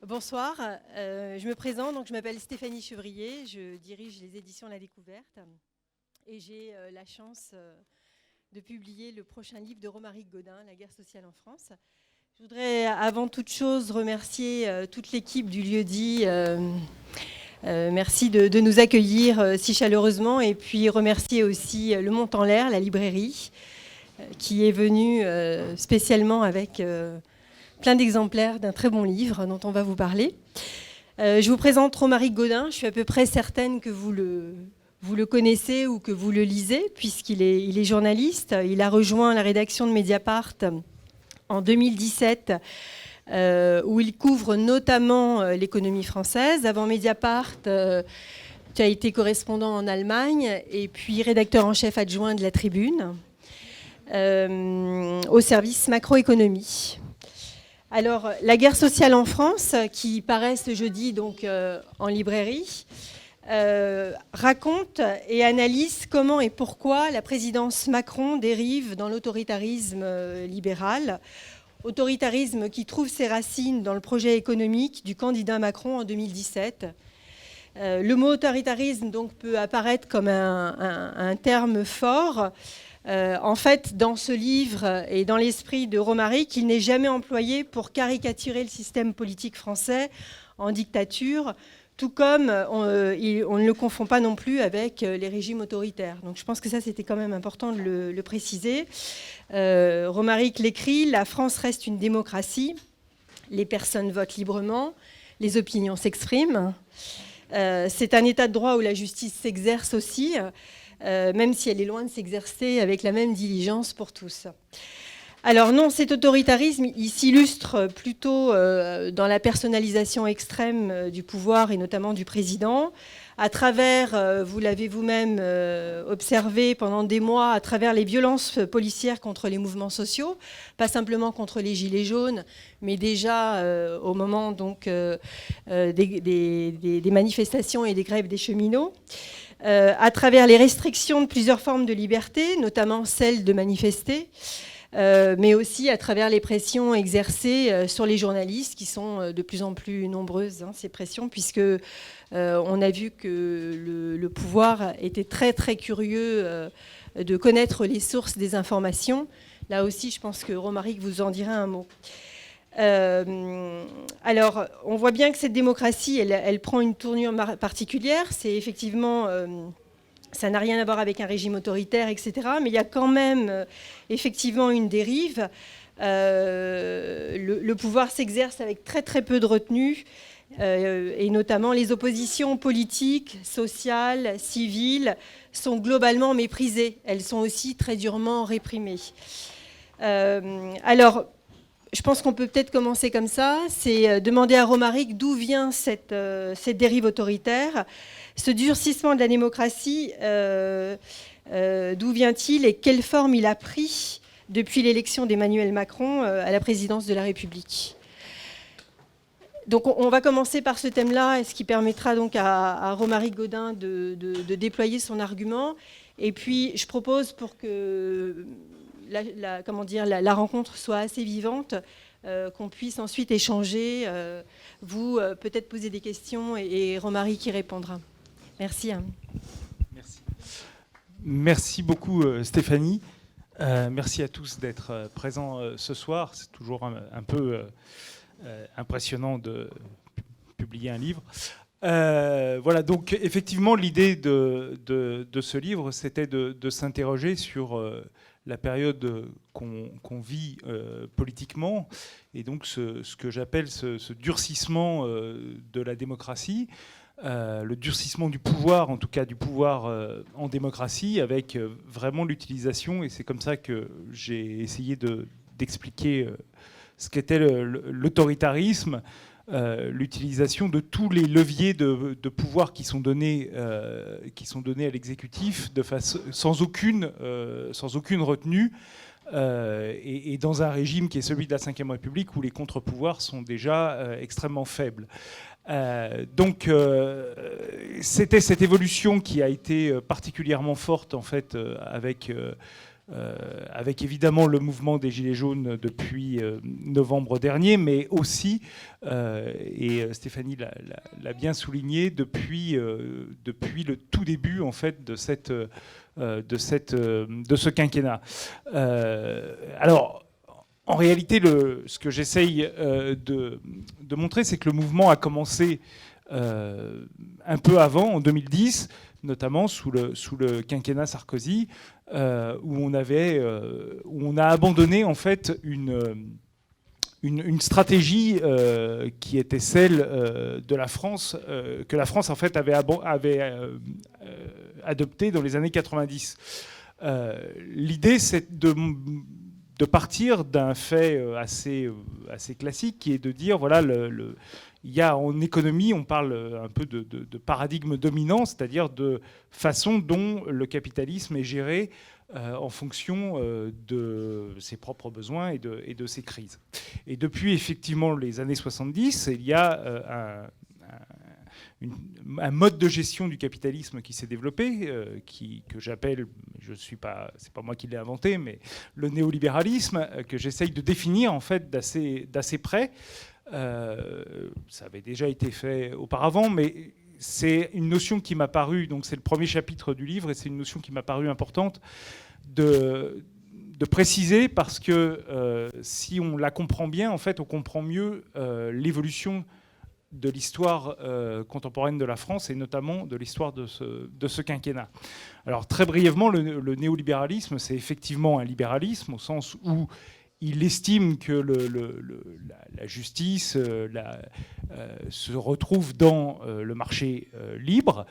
Bonsoir, je me présente, donc je m'appelle Stéphanie Chevrier, je dirige les éditions La Découverte et j'ai la chance de publier le prochain livre de Romaric Gaudin, La guerre sociale en France. Je voudrais avant toute chose remercier toute l'équipe du lieu-dit. Merci de nous accueillir si chaleureusement et puis remercier aussi Le Mont en l'air, la librairie, qui est venue spécialement avec plein d'exemplaires d'un très bon livre dont on va vous parler. Je vous présente Romaric Gaudin. Je suis à peu près certaine que vous le connaissez ou que vous le lisez, puisqu'il est journaliste. Il a rejoint la rédaction de Mediapart en 2017, où il couvre notamment l'économie française. Avant Mediapart, tu as été correspondant en Allemagne et puis rédacteur en chef adjoint de La Tribune, au service macroéconomie. Alors, La guerre sociale en France, qui paraît ce jeudi donc, en librairie, raconte et analyse comment et pourquoi la présidence Macron dérive dans l'autoritarisme libéral, autoritarisme qui trouve ses racines dans le projet économique du candidat Macron en 2017. Le mot autoritarisme donc, peut apparaître comme un terme fort. En fait, dans ce livre et dans l'esprit de Romaric, il n'est jamais employé pour caricaturer le système politique français en dictature, tout comme on ne le confond pas non plus avec les régimes autoritaires. Donc je pense que ça, c'était quand même important de le préciser. Romaric l'écrit, la France reste une démocratie, les personnes votent librement, les opinions s'expriment. C'est un état de droit où la justice s'exerce aussi, même si elle est loin de s'exercer avec la même diligence pour tous. Alors non, cet autoritarisme, il s'illustre plutôt dans la personnalisation extrême du pouvoir et notamment du président, à travers, vous l'avez vous-même observé pendant des mois, à travers les violences policières contre les mouvements sociaux, pas simplement contre les gilets jaunes, mais déjà au moment donc, des manifestations et des grèves des cheminots. À travers les restrictions de plusieurs formes de liberté, notamment celle de manifester, mais aussi à travers les pressions exercées sur les journalistes, qui sont de plus en plus nombreuses, ces pressions, puisque on a vu que le pouvoir était très très curieux de connaître les sources des informations. Là aussi, je pense que Romaric vous en dira un mot. Alors, on voit bien que cette démocratie, elle prend une tournure particulière. C'est effectivement, ça n'a rien à voir avec un régime autoritaire, etc. Mais il y a quand même effectivement une dérive. Le pouvoir s'exerce avec très très peu de retenue, et notamment les oppositions politiques, sociales, civiles sont globalement méprisées. Elles sont aussi très durement réprimées. Alors, je pense qu'on peut peut-être commencer comme ça, c'est demander à Romaric d'où vient cette dérive autoritaire, ce durcissement de la démocratie, d'où vient-il et quelle forme il a pris depuis l'élection d'Emmanuel Macron à la présidence de la République. Donc on va commencer par ce thème-là, ce qui permettra donc à Romaric Gaudin de déployer son argument. Et puis je propose pour que la rencontre soit assez vivante, qu'on puisse ensuite échanger, vous peut-être poser des questions et Romaric y répondra. Merci. Merci beaucoup Stéphanie. Merci à tous d'être présents ce soir. C'est toujours un peu impressionnant de publier un livre. Voilà, donc effectivement, l'idée de ce livre, c'était de s'interroger sur la période qu'on vit politiquement, et donc ce que j'appelle ce durcissement de la démocratie, le durcissement du pouvoir, en tout cas du pouvoir en démocratie, avec vraiment l'utilisation, et c'est comme ça que j'ai essayé d'expliquer ce qu'était l'autoritarisme, l'utilisation de tous les leviers de pouvoir qui sont donnés à l'exécutif sans aucune retenue, et dans un régime qui est celui de la Ve République où les contre-pouvoirs sont déjà extrêmement faibles. Donc c'était cette évolution qui a été particulièrement forte en fait avec avec évidemment le mouvement des Gilets jaunes depuis novembre dernier, mais aussi, et Stéphanie l'a bien souligné, depuis le tout début en fait de ce quinquennat. Alors, en réalité, ce que j'essaye de montrer, c'est que le mouvement a commencé un peu avant, en 2010, notamment sous le quinquennat Sarkozy, où on a abandonné en fait une stratégie qui était celle de la France, que la France en fait avait adoptée dans les années 90. L'idée, c'est de partir d'un fait assez classique, qui est de dire, voilà, il y a en économie, on parle un peu de paradigme dominant, c'est-à-dire de façon dont le capitalisme est géré en fonction de ses propres besoins et de ses crises. Et depuis effectivement les années 70, il y a un mode de gestion du capitalisme qui s'est développé, que j'appelle, c'est pas moi qui l'ai inventé, mais le néolibéralisme, que j'essaye de définir en fait d'assez près. Ça avait déjà été fait auparavant, mais c'est une notion qui m'a paru, donc c'est le premier chapitre du livre, et c'est une notion qui m'a paru importante de préciser, parce que si on la comprend bien, en fait, on comprend mieux l'évolution de l'histoire contemporaine de la France, et notamment de l'histoire de ce quinquennat. Alors très brièvement, le néolibéralisme, c'est effectivement un libéralisme au sens où il estime que la justice se retrouve dans le marché libre,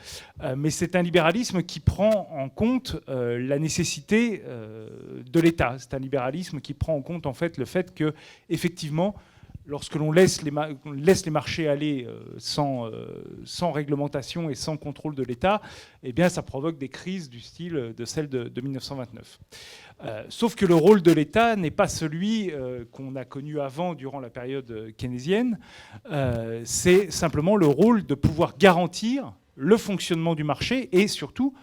mais c'est un libéralisme qui prend en compte la nécessité de l'État. C'est un libéralisme qui prend en compte en fait le fait que, effectivement, lorsque l'on laisse les marchés aller sans réglementation et sans contrôle de l'État, eh bien, ça provoque des crises du style de celle de 1929. Sauf que le rôle de l'État n'est pas celui qu'on a connu avant, durant la période keynésienne. C'est simplement le rôle de pouvoir garantir le fonctionnement du marché et surtout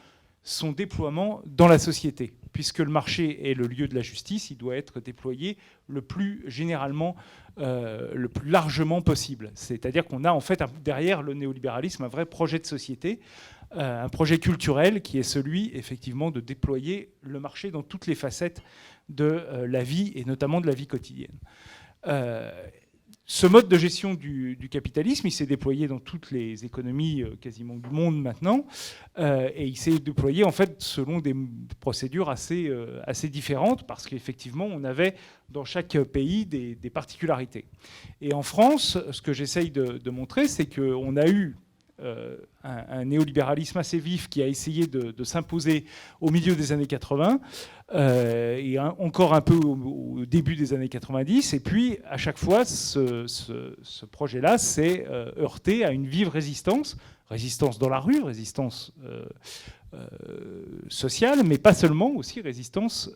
son déploiement dans la société. Puisque le marché est le lieu de la justice, il doit être déployé le plus généralement, le plus largement possible. C'est-à-dire qu'on a en fait derrière le néolibéralisme un vrai projet de société, un projet culturel qui est celui effectivement de déployer le marché dans toutes les facettes de la vie et notamment de la vie quotidienne. Ce mode de gestion du capitalisme, il s'est déployé dans toutes les économies quasiment du monde maintenant, et il s'est déployé en fait selon des procédures assez différentes, parce qu'effectivement on avait dans chaque pays des particularités. Et en France, ce que j'essaye de montrer, c'est qu'on a eu un néolibéralisme assez vif qui a essayé de s'imposer au milieu des années 80 et encore un peu au début des années 90. Et puis, à chaque fois, ce projet-là s'est heurté à une vive résistance dans la rue, résistance sociale, mais pas seulement, aussi résistance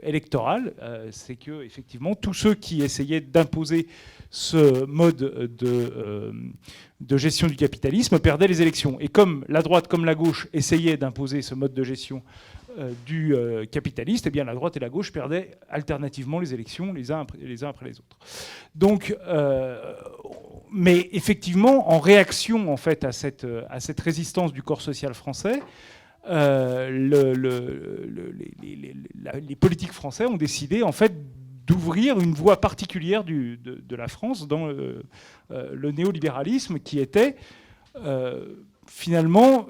électorale. C'est que, effectivement, tous ceux qui essayaient d'imposer ce mode de gestion du capitalisme perdaient les élections. Et comme la droite comme la gauche essayaient d'imposer ce mode de gestion du capitaliste, eh bien la droite et la gauche perdaient alternativement les élections les uns après les autres. Donc, mais effectivement, en réaction en fait à cette résistance du corps social français, les politiques français ont décidé en fait d'ouvrir une voie particulière de la France dans le néolibéralisme, qui était finalement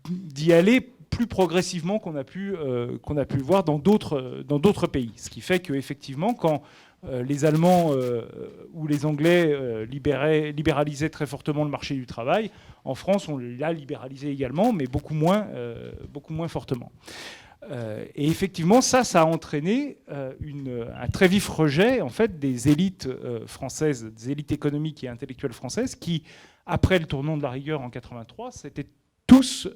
d'y aller plus progressivement qu'on a pu le voir dans d'autres pays. Ce qui fait qu'effectivement, quand les Allemands ou les Anglais libéralisaient très fortement le marché du travail, en France, on l'a libéralisé également, mais beaucoup moins fortement. Et effectivement, ça a entraîné un très vif rejet en fait, des élites françaises, des élites économiques et intellectuelles françaises qui, après le tournant de la rigueur en 83, s'étaient tous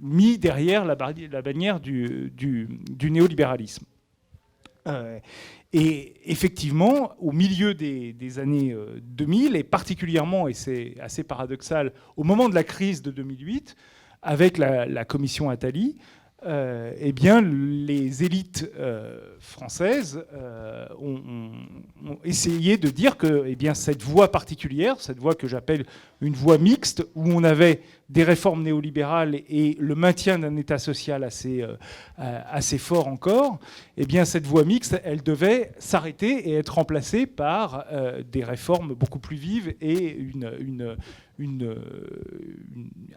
mis derrière la bannière du néolibéralisme. Et effectivement, au milieu des années 2000, et particulièrement, et c'est assez paradoxal, au moment de la crise de 2008, avec la commission Attali, eh bien, les élites françaises ont essayé de dire que eh bien, cette voie particulière, cette voie que j'appelle une voie mixte, où on avait des réformes néolibérales et le maintien d'un État social assez fort encore, eh bien, cette voie mixte, elle devait s'arrêter et être remplacée par des réformes beaucoup plus vives et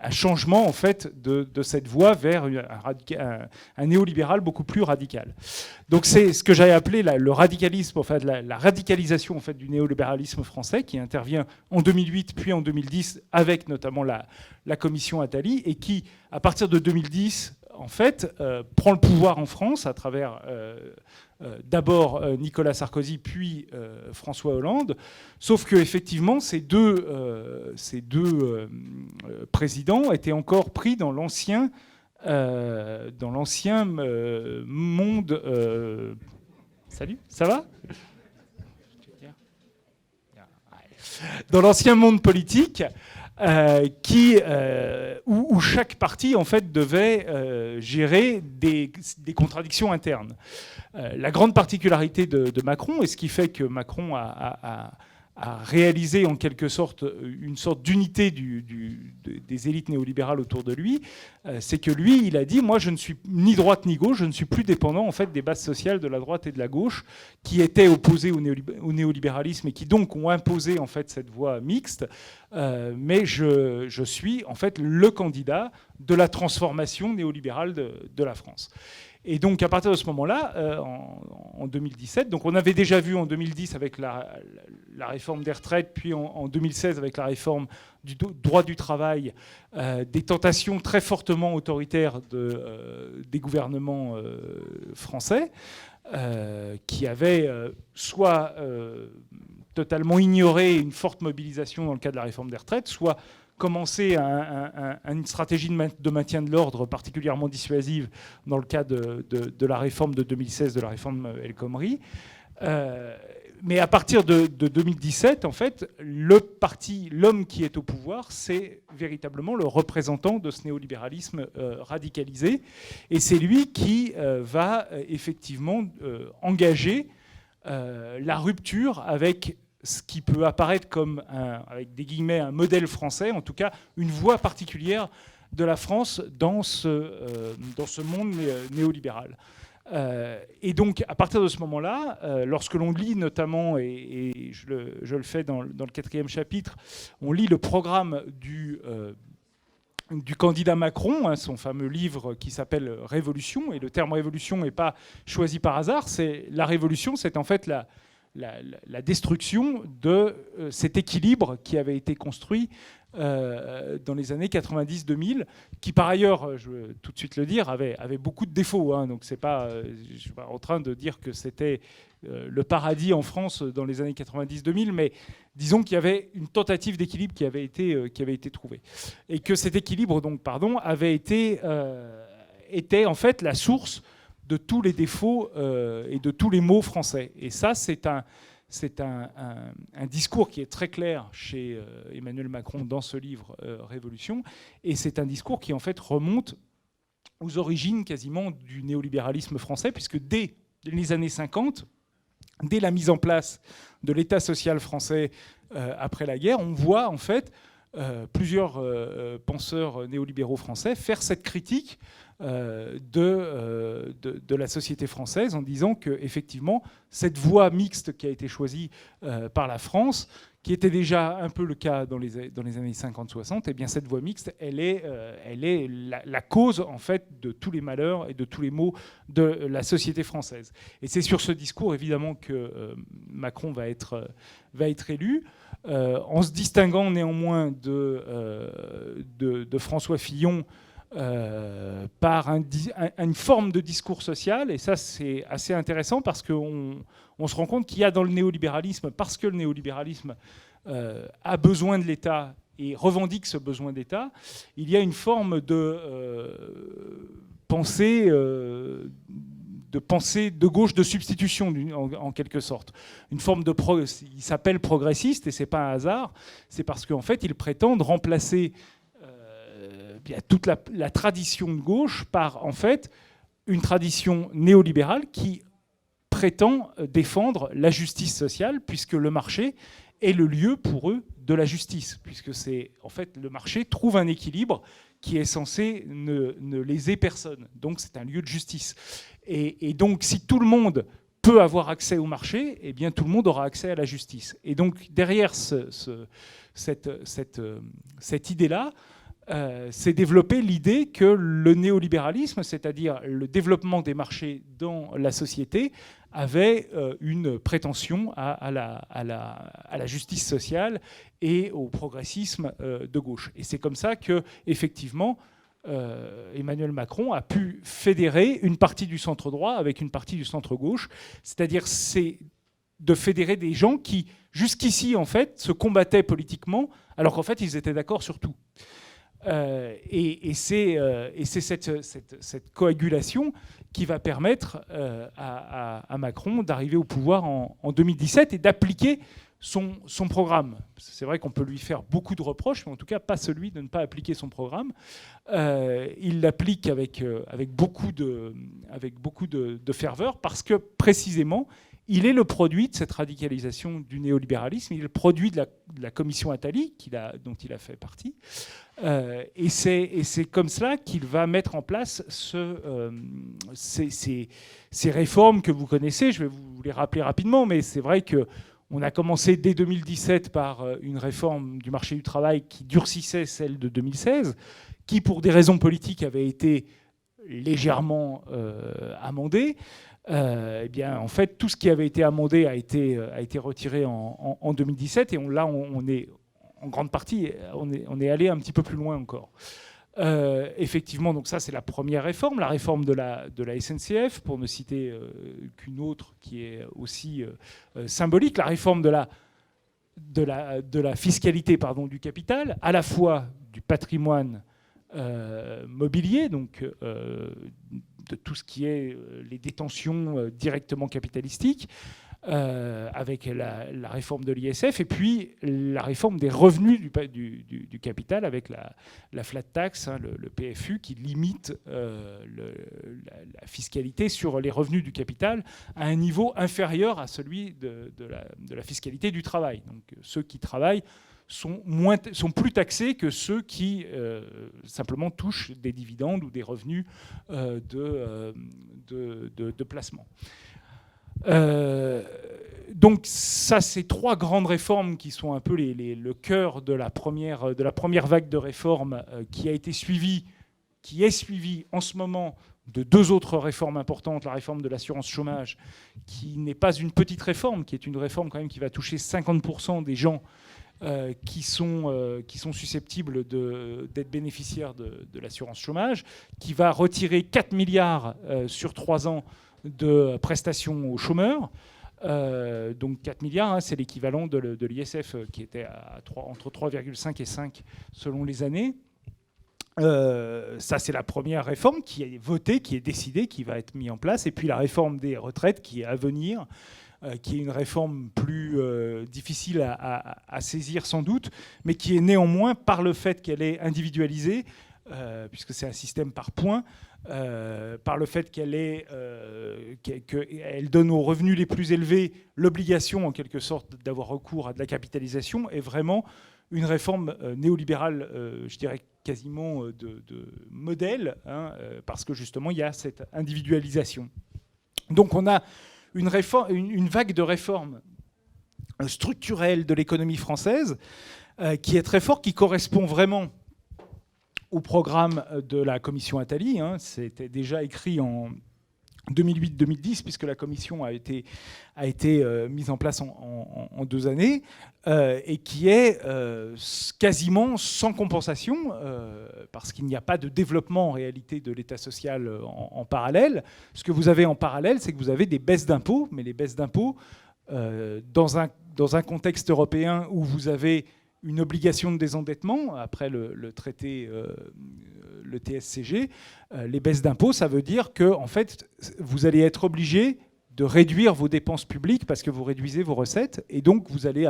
un changement en fait de cette voie vers un néolibéral beaucoup plus radical. Donc c'est ce que j'avais appelé le radicalisme, enfin la radicalisation en fait du néolibéralisme français, qui intervient en 2008 puis en 2010 avec notamment la commission Attali, et qui à partir de 2010 en fait prend le pouvoir en France à travers d'abord Nicolas Sarkozy puis François Hollande, sauf que effectivement ces deux présidents étaient encore pris dans l'ancien monde. Salut, ça va ? Dans l'ancien monde politique, où chaque parti en fait devait gérer des contradictions internes. La grande particularité de Macron, et ce qui fait que Macron a réalisé en quelque sorte une sorte d'unité des élites néolibérales autour de lui, c'est que lui, il a dit, moi je ne suis ni droite ni gauche, je ne suis plus dépendant en fait des bases sociales de la droite et de la gauche qui étaient opposées au néolibéralisme et qui donc ont imposé en fait cette voie mixte, mais je suis en fait le candidat de la transformation néolibérale de la France. Et donc, à partir de ce moment-là, en 2017, donc on avait déjà vu en 2010 avec la réforme des retraites, puis en 2016 avec la réforme du droit du travail, des tentations très fortement autoritaires des gouvernements français, qui avaient soit totalement ignoré une forte mobilisation dans le cadre de la réforme des retraites, soit commencer une stratégie de maintien de l'ordre particulièrement dissuasive dans le cadre de la réforme de 2016, de la réforme El Khomri. Mais à partir de 2017, en fait, l'homme qui est au pouvoir, c'est véritablement le représentant de ce néolibéralisme radicalisé. Et c'est lui qui va effectivement engager la rupture avec ce qui peut apparaître comme, avec des guillemets, un modèle français, en tout cas une voie particulière de la France dans ce monde néolibéral. Et donc, à partir de ce moment-là, lorsque l'on lit notamment, et je le fais dans le 4e chapitre, on lit le programme du candidat Macron, son fameux livre qui s'appelle « Révolution », et le terme « révolution » n'est pas choisi par hasard, la révolution, c'est en fait la destruction de cet équilibre qui avait été construit dans les années 90-2000, qui par ailleurs, je veux tout de suite le dire, avait beaucoup de défauts. Hein, donc je ne suis pas en train de dire que c'était le paradis en France dans les années 90-2000, mais disons qu'il y avait une tentative d'équilibre qui avait été trouvée. Et que cet équilibre était en fait la source de tous les défauts et de tous les maux français. Et ça, c'est un discours qui est très clair chez Emmanuel Macron dans ce livre Révolution, et c'est un discours qui en fait remonte aux origines quasiment du néolibéralisme français, puisque dès les années 50, dès la mise en place de l'État social français après la guerre, on voit en fait plusieurs penseurs néolibéraux français faire cette critique de la société française en disant qu'effectivement, cette voie mixte qui a été choisie par la France, qui était déjà un peu le cas dans les années 50-60, eh bien cette voie mixte, elle est la cause en fait de tous les malheurs et de tous les maux de la société française. Et c'est sur ce discours évidemment que Macron va être élu, en se distinguant néanmoins de François Fillon par une forme de discours social. Et ça, c'est assez intéressant parce qu'on se rend compte qu'il y a dans le néolibéralisme, parce que le néolibéralisme a besoin de l'État et revendique ce besoin d'État, il y a une forme de pensée de gauche de substitution en quelque sorte. Une forme il s'appelle progressiste et c'est pas un hasard, c'est parce qu'en fait ils prétendent remplacer il y a toute la tradition de gauche par en fait une tradition néolibérale qui prétend défendre la justice sociale, puisque le marché est le lieu pour eux de la justice, puisque c'est en fait le marché trouve un équilibre qui est censé ne léser personne. Donc c'est un lieu de justice. Et donc si tout le monde peut avoir accès au marché, eh bien tout le monde aura accès à la justice. Et donc derrière cette idée-là, s'est développée l'idée que le néolibéralisme, c'est-à-dire le développement des marchés dans la société, avait une prétention à la justice sociale et au progressisme de gauche. Et c'est comme ça que, effectivement, Emmanuel Macron a pu fédérer une partie du centre droit avec une partie du centre gauche, c'est-à-dire c'est de fédérer des gens qui, jusqu'ici, en fait, se combattaient politiquement, alors qu'en fait, ils étaient d'accord sur tout. Et c'est cette coagulation qui va permettre à Macron d'arriver au pouvoir en 2017 et d'appliquer son programme. C'est vrai qu'on peut lui faire beaucoup de reproches, mais en tout cas pas celui de ne pas appliquer son programme. Il l'applique avec beaucoup de ferveur parce que précisément il est le produit de cette radicalisation du néolibéralisme, il est le produit de la commission Attali dont il a fait partie. Et c'est comme cela qu'il va mettre en place ces réformes que vous connaissez. Je vais vous les rappeler rapidement, mais c'est vrai qu'on a commencé dès 2017 par une réforme du marché du travail qui durcissait celle de 2016, qui, pour des raisons politiques, avait été légèrement amendée. Eh bien, en fait, tout ce qui avait été amendé a été retiré en 2017, et là, on est en grande partie, on est allé un petit peu plus loin encore. Effectivement, donc ça, c'est la première réforme, la réforme de la SNCF, pour ne citer qu'une autre qui est aussi symbolique, la réforme de la fiscalité, du capital, à la fois du patrimoine mobilier, donc de tout ce qui est les détentions directement capitalistiques, avec la réforme de l'ISF, et puis la réforme des revenus du capital avec la flat tax, le PFU, qui limite la fiscalité sur les revenus du capital à un niveau inférieur à celui de la fiscalité du travail. Donc ceux qui travaillent sont plus taxés que ceux qui simplement touchent des dividendes ou des revenus de placement. Donc ça, c'est trois grandes réformes qui sont un peu le cœur de la première vague de réformes qui est suivie en ce moment de deux autres réformes importantes, la réforme de l'assurance chômage, qui n'est pas une petite réforme, qui est une réforme quand même qui va toucher 50% des gens qui sont susceptibles d'être bénéficiaires de l'assurance chômage, qui va retirer 4 milliards sur 3 ans de prestations aux chômeurs. Donc 4 milliards, c'est l'équivalent de l'ISF qui était entre 3,5 et 5 selon les années. Ça, c'est la première réforme qui est votée, qui est décidée, qui va être mise en place. Et puis la réforme des retraites qui est à venir, qui est une réforme plus difficile à saisir sans doute, mais qui est néanmoins, par le fait qu'elle est individualisée, puisque c'est un système par points, par le fait qu'elle donne aux revenus les plus élevés l'obligation, en quelque sorte, d'avoir recours à de la capitalisation, est vraiment une réforme néolibérale, je dirais quasiment de modèle, parce que justement, il y a cette individualisation. Donc on a une vague de réformes structurelles de l'économie française qui est très forte, qui correspond vraiment au programme de la commission Attali. C'était déjà écrit en 2008-2010, puisque la commission a été mise en place en 2 années, et qui est quasiment sans compensation, parce qu'il n'y a pas de développement en réalité de l'État social en parallèle. Ce que vous avez en parallèle, c'est que vous avez des baisses d'impôts, mais les baisses d'impôts, dans un contexte européen où vous avez une obligation de désendettement, après le traité, le TSCG, les baisses d'impôts, ça veut dire que en fait, vous allez être obligé réduire vos dépenses publiques parce que vous réduisez vos recettes, et donc vous allez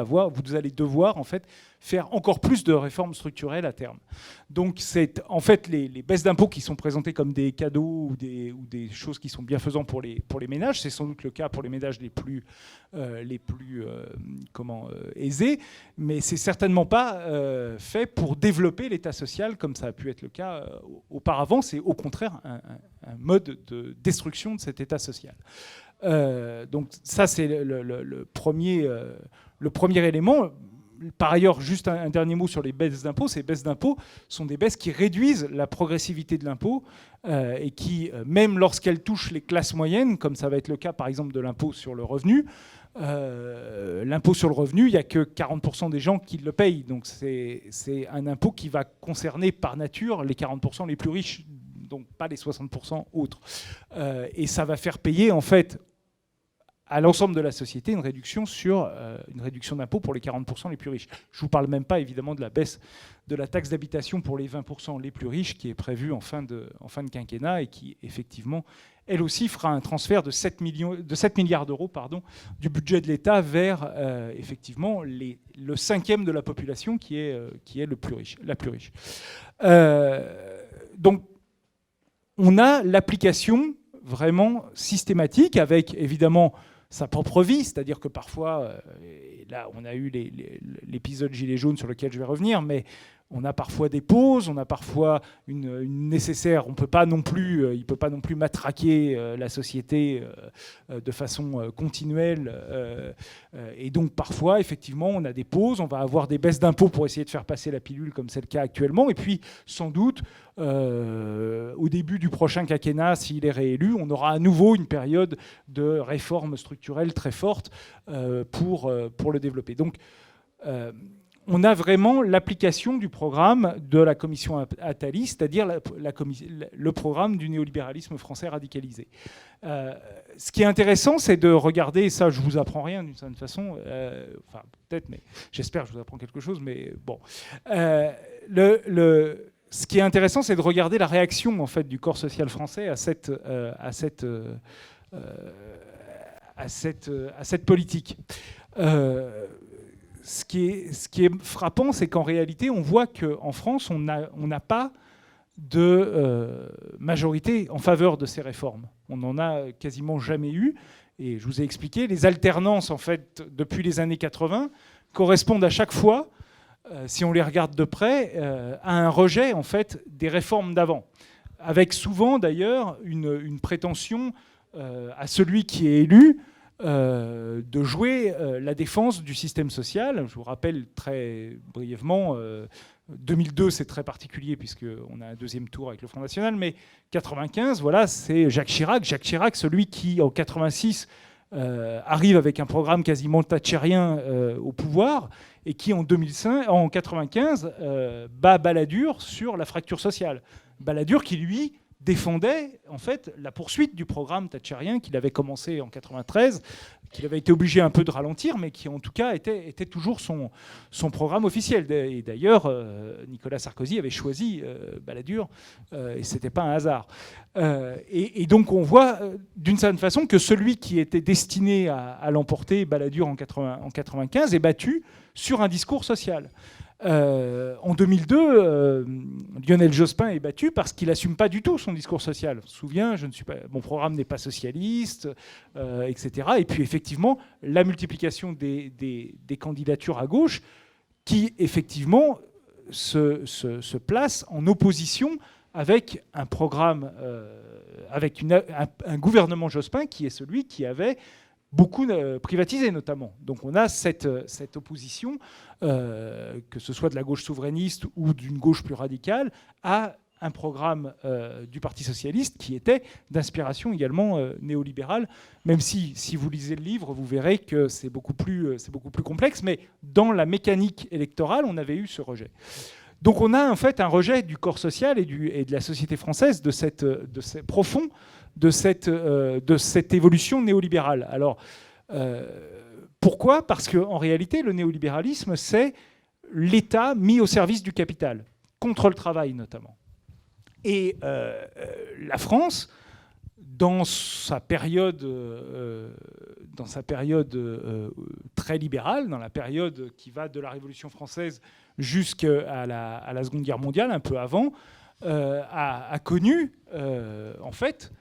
devoir en fait faire encore plus de réformes structurelles à terme. Donc c'est en fait les baisses d'impôts qui sont présentées comme des cadeaux ou des choses qui sont bienfaisantes pour les ménages. C'est sans doute le cas pour les ménages les plus aisés, mais c'est certainement pas fait pour développer l'État social comme ça a pu être le cas auparavant. C'est au contraire un mode de destruction de cet État social. Donc ça, c'est le premier élément. Par ailleurs, juste un dernier mot sur les baisses d'impôts. Ces baisses d'impôts sont des baisses qui réduisent la progressivité de l'impôt et qui, même lorsqu'elles touchent les classes moyennes, comme ça va être le cas par exemple de l'impôt sur le revenu, l'impôt sur le revenu, il n'y a que 40% des gens qui le payent. Donc c'est un impôt qui va concerner par nature les 40% les plus riches, donc pas les 60% autres. Et ça va faire payer en fait à l'ensemble de la société une réduction d'impôt pour les 40% les plus riches. Je ne vous parle même pas évidemment de la baisse de la taxe d'habitation pour les 20% les plus riches qui est prévue en fin de quinquennat et qui effectivement, elle aussi, fera un transfert de 7 milliards d'euros du budget de l'État vers effectivement le cinquième de la population qui est la plus riche. Donc on a l'application vraiment systématique avec évidemment sa propre vie, c'est-à-dire que parfois, et là on a eu l'épisode Gilets jaunes sur lequel je vais revenir, mais on a parfois des pauses, on a parfois une nécessaire. Il ne peut pas non plus matraquer la société de façon continuelle. Et donc parfois, effectivement, on a des pauses, on va avoir des baisses d'impôts pour essayer de faire passer la pilule, comme c'est le cas actuellement. Et puis, sans doute, au début du prochain quinquennat, s'il est réélu, on aura à nouveau une période de réforme structurelle très forte pour le développer. Donc, on a vraiment l'application du programme de la commission Attali, c'est-à-dire le programme du néolibéralisme français radicalisé. Ce qui est intéressant, c'est de regarder, et ça je ne vous apprends rien d'une certaine façon, enfin peut-être, mais j'espère que je vous apprends quelque chose, mais bon. Ce qui est intéressant, c'est de regarder la réaction en fait, du corps social français à cette politique. Ce qui est frappant, c'est qu'en réalité, on voit qu'en France, on n'a pas de majorité en faveur de ces réformes. On n'en a quasiment jamais eu. Et je vous ai expliqué, les alternances, en fait, depuis les années 80, correspondent à chaque fois, si on les regarde de près, à un rejet, en fait, des réformes d'avant. Avec souvent, d'ailleurs, une prétention à celui qui est élu de jouer la défense du système social. Je vous rappelle très brièvement, 2002 c'est très particulier puisqu'on a un deuxième tour avec le Front National, mais 95, voilà, c'est Jacques Chirac. Jacques Chirac, celui qui en 86 arrive avec un programme quasiment thatchérien au pouvoir et qui en 95 bat Balladur sur la fracture sociale. Balladur qui lui défendait en fait la poursuite du programme thatchérien qu'il avait commencé en 93, qu'il avait été obligé un peu de ralentir, mais qui en tout cas était toujours son programme officiel. Et d'ailleurs, Nicolas Sarkozy avait choisi Balladur, et c'était pas un hasard. Et donc on voit d'une certaine façon que celui qui était destiné à l'emporter, Balladur en 95, est battu sur un discours social. En 2002, Lionel Jospin est battu parce qu'il n'assume pas du tout son discours social. Je me souviens, mon programme n'est pas socialiste, etc. Et puis effectivement, la multiplication des candidatures à gauche qui effectivement se place en opposition avec un programme, avec un gouvernement Jospin qui est celui qui avait beaucoup privatisé notamment. Donc on a cette opposition, que ce soit de la gauche souverainiste ou d'une gauche plus radicale, à un programme du Parti socialiste qui était d'inspiration également néolibérale, même si vous lisez le livre, vous verrez que c'est beaucoup plus complexe, mais dans la mécanique électorale, on avait eu ce rejet. Donc on a en fait un rejet du corps social et de la société française profond de cette évolution néolibérale. Alors, pourquoi ? Parce qu'en réalité, le néolibéralisme, c'est l'État mis au service du capital, contre le travail notamment. Et la France, dans sa période très libérale, dans la période qui va de la Révolution française jusqu'à la Seconde Guerre mondiale, un peu avant, a connu en fait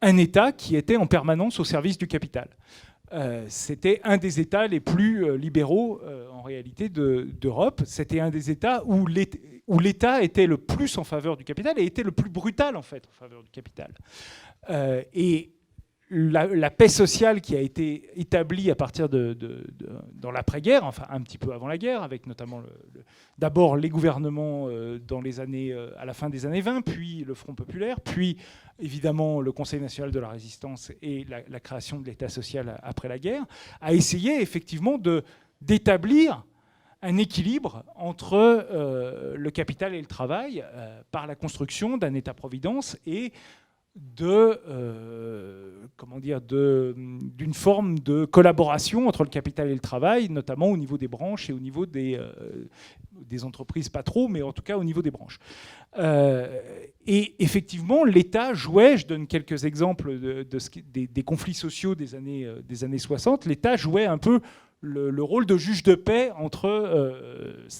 un État qui était en permanence au service du capital. C'était un des États les plus libéraux en réalité d'Europe. C'était un des États où l'État était le plus en faveur du capital et était le plus brutal en fait en faveur du capital. Et la paix sociale qui a été établie à partir dans l'après-guerre, enfin un petit peu avant la guerre, avec notamment d'abord les gouvernements à la fin des années 20, puis le Front populaire, puis évidemment le Conseil national de la résistance et la création de l'État social après la guerre, a essayé effectivement d'établir un équilibre entre le capital et le travail par la construction d'un État-providence et d'une forme de collaboration entre le capital et le travail, notamment au niveau des branches et au niveau des entreprises, pas trop, mais en tout cas au niveau des branches. Et effectivement, l'État jouait, je donne quelques exemples des conflits sociaux des années 60, l'État jouait un peu le rôle de juge de paix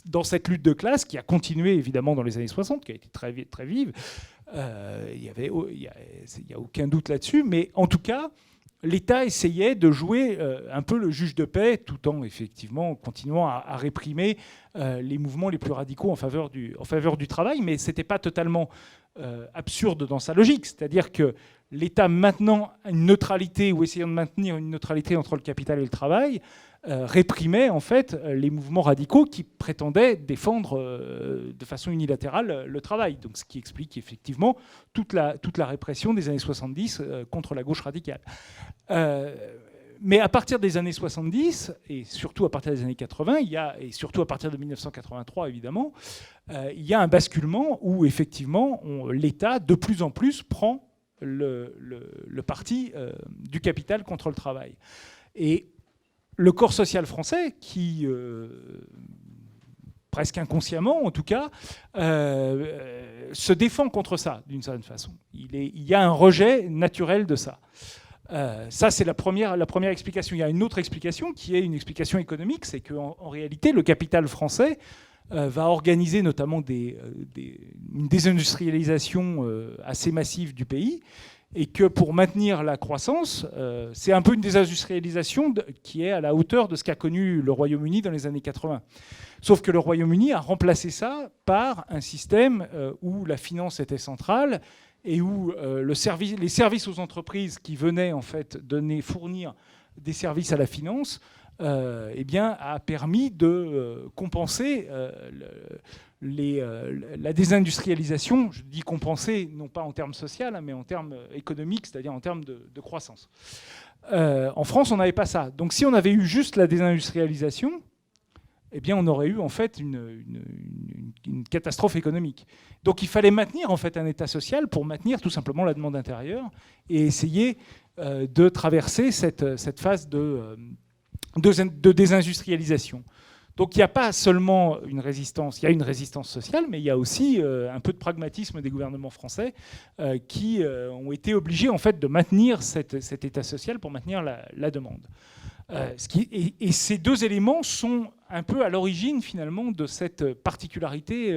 dans cette lutte de classe qui a continué évidemment dans les années 60, qui a été très, très vive. Il n'y a aucun doute là-dessus, mais en tout cas, l'État essayait de jouer un peu le juge de paix, tout en effectivement continuant à réprimer les mouvements les plus radicaux en faveur du travail, mais ce n'était pas totalement absurde dans sa logique, c'est-à-dire que l'État maintenant une neutralité ou essayant de maintenir une neutralité entre le capital et le travail, réprimait en fait les mouvements radicaux qui prétendaient défendre de façon unilatérale le travail. Donc, ce qui explique effectivement toute la répression des années 70 contre la gauche radicale. Mais à partir des années 70, et surtout à partir des années 80, et surtout à partir de 1983 évidemment, il y a un basculement où effectivement l'État de plus en plus prend le parti du capital contre le travail. Et le corps social français, qui, presque inconsciemment en tout cas, se défend contre ça d'une certaine façon. Il y a un rejet naturel de ça. Ça, c'est la première explication. Il y a une autre explication qui est une explication économique, c'est qu'en réalité, le capital français va organiser notamment une désindustrialisation assez massive du pays, et que pour maintenir la croissance, c'est un peu une désindustrialisation qui est à la hauteur de ce qu'a connu le Royaume-Uni dans les années 80. Sauf que le Royaume-Uni a remplacé ça par un système où la finance était centrale et où les services aux entreprises qui venaient en fait fournir des services à la finance a permis de compenser la désindustrialisation. Je dis compenser, non pas en termes sociaux, mais en termes économiques, c'est-à-dire en termes de croissance. En France, on n'avait pas ça. Donc si on avait eu juste la désindustrialisation, on aurait eu en fait une catastrophe économique. Donc il fallait maintenir en fait un État social pour maintenir tout simplement la demande intérieure et essayer de traverser cette phase de désindustrialisation. Donc il n'y a pas seulement une résistance, il y a une résistance sociale, mais il y a aussi un peu de pragmatisme des gouvernements français qui ont été obligés en fait de maintenir cet État social pour maintenir la demande. Et ces deux éléments sont un peu à l'origine finalement de cette particularité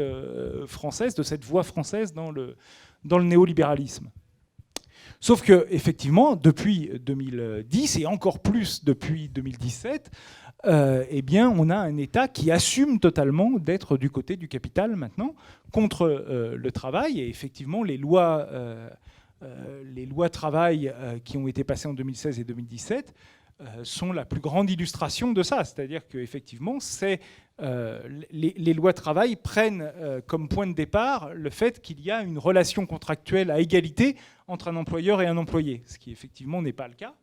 française, de cette voie française dans le néolibéralisme. Sauf que effectivement, depuis 2010 et encore plus depuis 2017, on a un État qui assume totalement d'être du côté du capital maintenant contre le travail. Et effectivement, les lois travail qui ont été passées en 2016 et 2017 sont la plus grande illustration de ça. C'est-à-dire qu'effectivement, les lois travail prennent comme point de départ le fait qu'il y a une relation contractuelle à égalité entre un employeur et un employé, ce qui effectivement n'est pas le cas.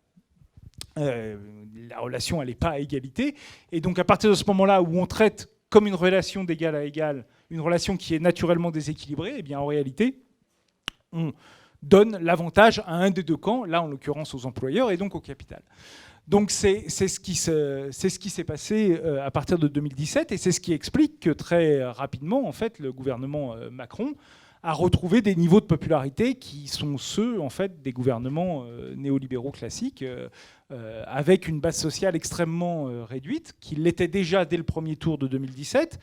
La relation, elle n'est pas à égalité. Et donc, à partir de ce moment-là où on traite comme une relation d'égal à égal, une relation qui est naturellement déséquilibrée, en réalité, on donne l'avantage à un des deux camps, là, en l'occurrence, aux employeurs et donc au capital. Donc, c'est ce qui s'est passé à partir de 2017 et c'est ce qui explique que très rapidement, en fait, le gouvernement Macron à retrouver des niveaux de popularité qui sont ceux, en fait, des gouvernements néolibéraux classiques, avec une base sociale extrêmement réduite, qui l'était déjà dès le premier tour de 2017,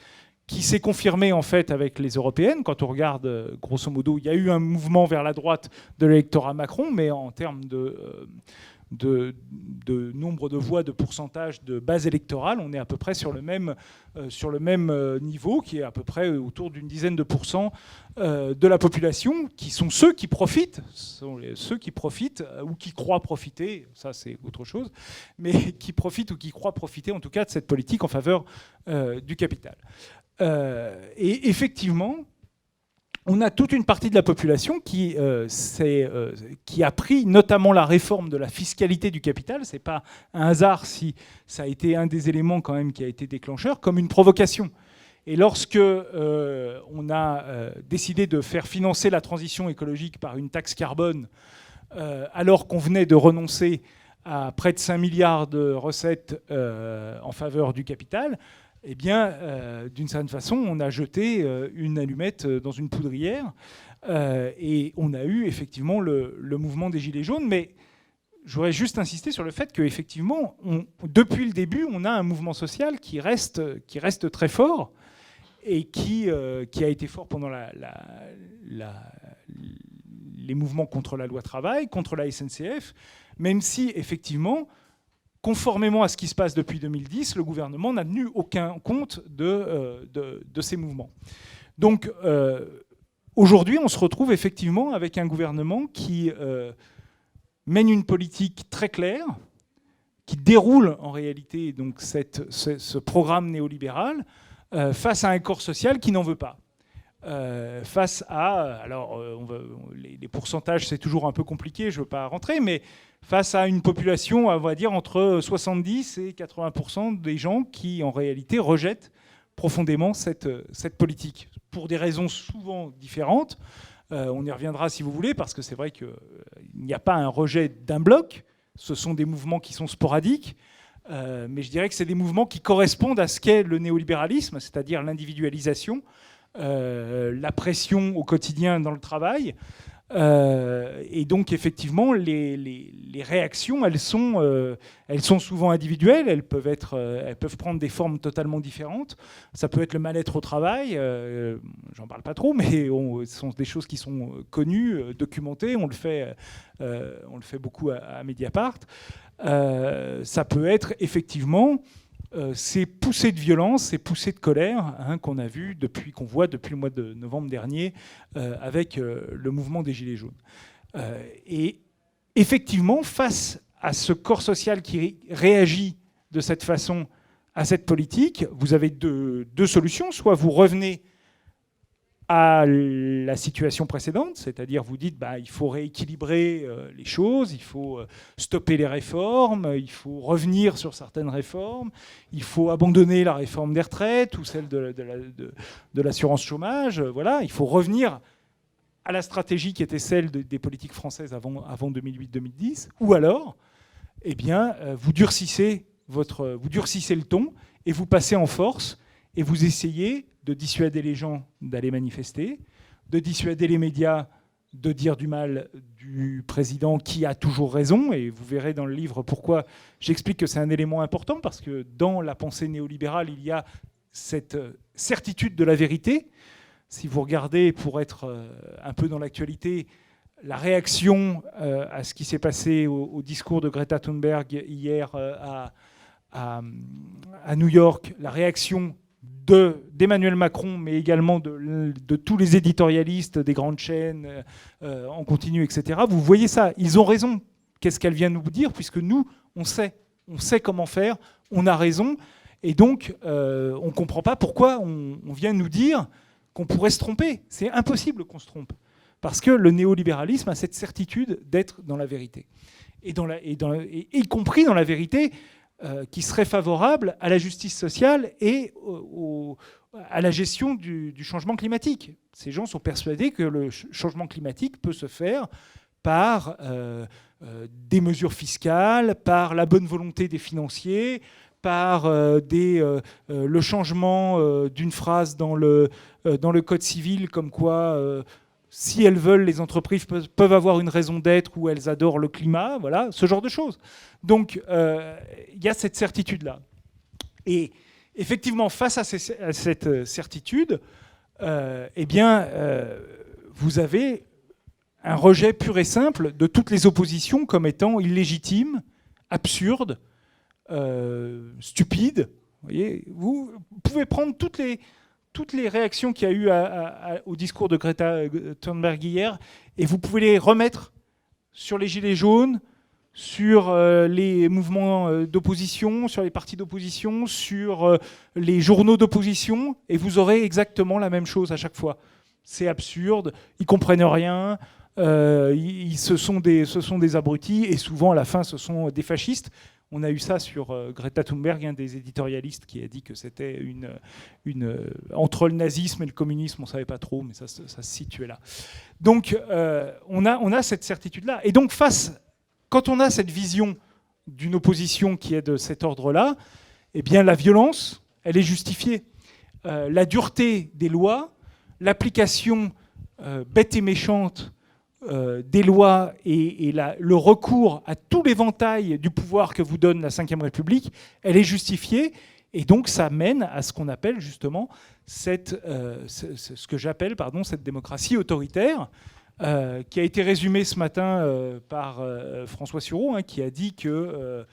qui s'est confirmée, en fait, avec les européennes. Quand on regarde, grosso modo, il y a eu un mouvement vers la droite de l'électorat Macron, mais en termes de nombre de voix, de pourcentage de base électorale, on est à peu près sur le même niveau, qui est à peu près autour d'une dizaine de pourcents de la population, qui sont ceux qui profitent, ou qui croient profiter, ça c'est autre chose, mais qui profitent ou qui croient profiter en tout cas de cette politique en faveur du capital. Et effectivement, on a toute une partie de la population qui a pris notamment la réforme de la fiscalité du capital. Ce n'est pas un hasard si ça a été un des éléments quand même qui a été déclencheur, comme une provocation. Et lorsque on a décidé de faire financer la transition écologique par une taxe carbone, alors qu'on venait de renoncer à près de 5 milliards de recettes en faveur du capital, eh bien, d'une certaine façon, on a jeté une allumette dans une poudrière et on a eu effectivement le mouvement des Gilets jaunes. Mais je voudrais juste insister sur le fait qu'effectivement, depuis le début, on a un mouvement social qui reste très fort et qui a été fort pendant les mouvements contre la loi travail, contre la SNCF, même si, effectivement, conformément à ce qui se passe depuis 2010, le gouvernement n'a tenu aucun compte de ces mouvements. Donc, aujourd'hui, on se retrouve effectivement avec un gouvernement qui mène une politique très claire, qui déroule en réalité donc, ce programme néolibéral face à un corps social qui n'en veut pas. Face à... Alors, les pourcentages, c'est toujours un peu compliqué, je ne veux pas rentrer, mais face à une population, on va dire, entre 70 et 80% des gens qui, en réalité, rejettent profondément cette politique, pour des raisons souvent différentes. On y reviendra si vous voulez, parce que c'est vrai qu'il n'y a pas un rejet d'un bloc, ce sont des mouvements qui sont sporadiques, mais je dirais que c'est des mouvements qui correspondent à ce qu'est le néolibéralisme, c'est-à-dire l'individualisation, la pression au quotidien dans le travail. Et donc, effectivement, les réactions, elles sont souvent individuelles, elles peuvent prendre des formes totalement différentes. Ça peut être le mal-être au travail, j'en parle pas trop, mais ce sont des choses qui sont connues, documentées, on le fait beaucoup à Mediapart. Ça peut être effectivement ces poussées de violence, ces poussées de colère qu'on voit depuis le mois de novembre dernier avec le mouvement des Gilets jaunes. Et effectivement, face à ce corps social qui réagit de cette façon à cette politique, vous avez deux solutions. Soit vous revenez à la situation précédente, c'est-à-dire vous dites il faut rééquilibrer les choses, il faut stopper les réformes, il faut revenir sur certaines réformes, il faut abandonner la réforme des retraites ou celle de l'assurance chômage, voilà, il faut revenir à la stratégie qui était celle des politiques françaises avant 2008-2010, ou alors, eh bien, vous durcissez le ton et vous passez en force et vous essayez de dissuader les gens d'aller manifester, de dissuader les médias de dire du mal du président qui a toujours raison. Et vous verrez dans le livre pourquoi j'explique que c'est un élément important, parce que dans la pensée néolibérale, il y a cette certitude de la vérité. Si vous regardez, pour être un peu dans l'actualité, la réaction à ce qui s'est passé au discours de Greta Thunberg hier à New York, la réaction d'Emmanuel Macron, mais également de tous les éditorialistes des grandes chaînes en continu, etc. Vous voyez ça, ils ont raison. Qu'est-ce qu'elle vient nous dire, puisque nous, on sait comment faire, on a raison, et donc on ne comprend pas pourquoi on vient nous dire qu'on pourrait se tromper. C'est impossible qu'on se trompe, parce que le néolibéralisme a cette certitude d'être dans la vérité, et y compris dans la vérité qui serait favorable à la justice sociale et à la gestion du changement climatique. Ces gens sont persuadés que le changement climatique peut se faire par des mesures fiscales, par la bonne volonté des financiers, par le changement d'une phrase dans le Code civil, comme quoi si elles veulent, les entreprises peuvent avoir une raison d'être où elles adorent le climat, voilà, ce genre de choses. Donc, il y a cette certitude-là. Et effectivement, face à cette certitude, vous avez un rejet pur et simple de toutes les oppositions comme étant illégitimes, absurdes, stupides. Vous pouvez prendre toutes les réactions qu'il y a eu au discours de Greta Thunberg hier, et vous pouvez les remettre sur les gilets jaunes, sur les mouvements d'opposition, sur les partis d'opposition, sur les journaux d'opposition, et vous aurez exactement la même chose à chaque fois. C'est absurde, ils ne comprennent rien, ce sont des abrutis, et souvent à la fin ce sont des fascistes. On a eu ça sur Greta Thunberg, un des éditorialistes qui a dit que c'était entre le nazisme et le communisme, on ne savait pas trop, mais ça se situait là. Donc on a cette certitude-là. Et donc quand on a cette vision d'une opposition qui est de cet ordre-là, eh bien la violence, elle est justifiée. La dureté des lois, l'application bête et méchante des lois et le recours à tout l'éventail du pouvoir que vous donne la Ve République, elle est justifiée. Et donc ça mène à ce qu'on appelle justement ce que j'appelle cette démocratie autoritaire, qui a été résumée ce matin par François Sureau, qui a dit qu'il ne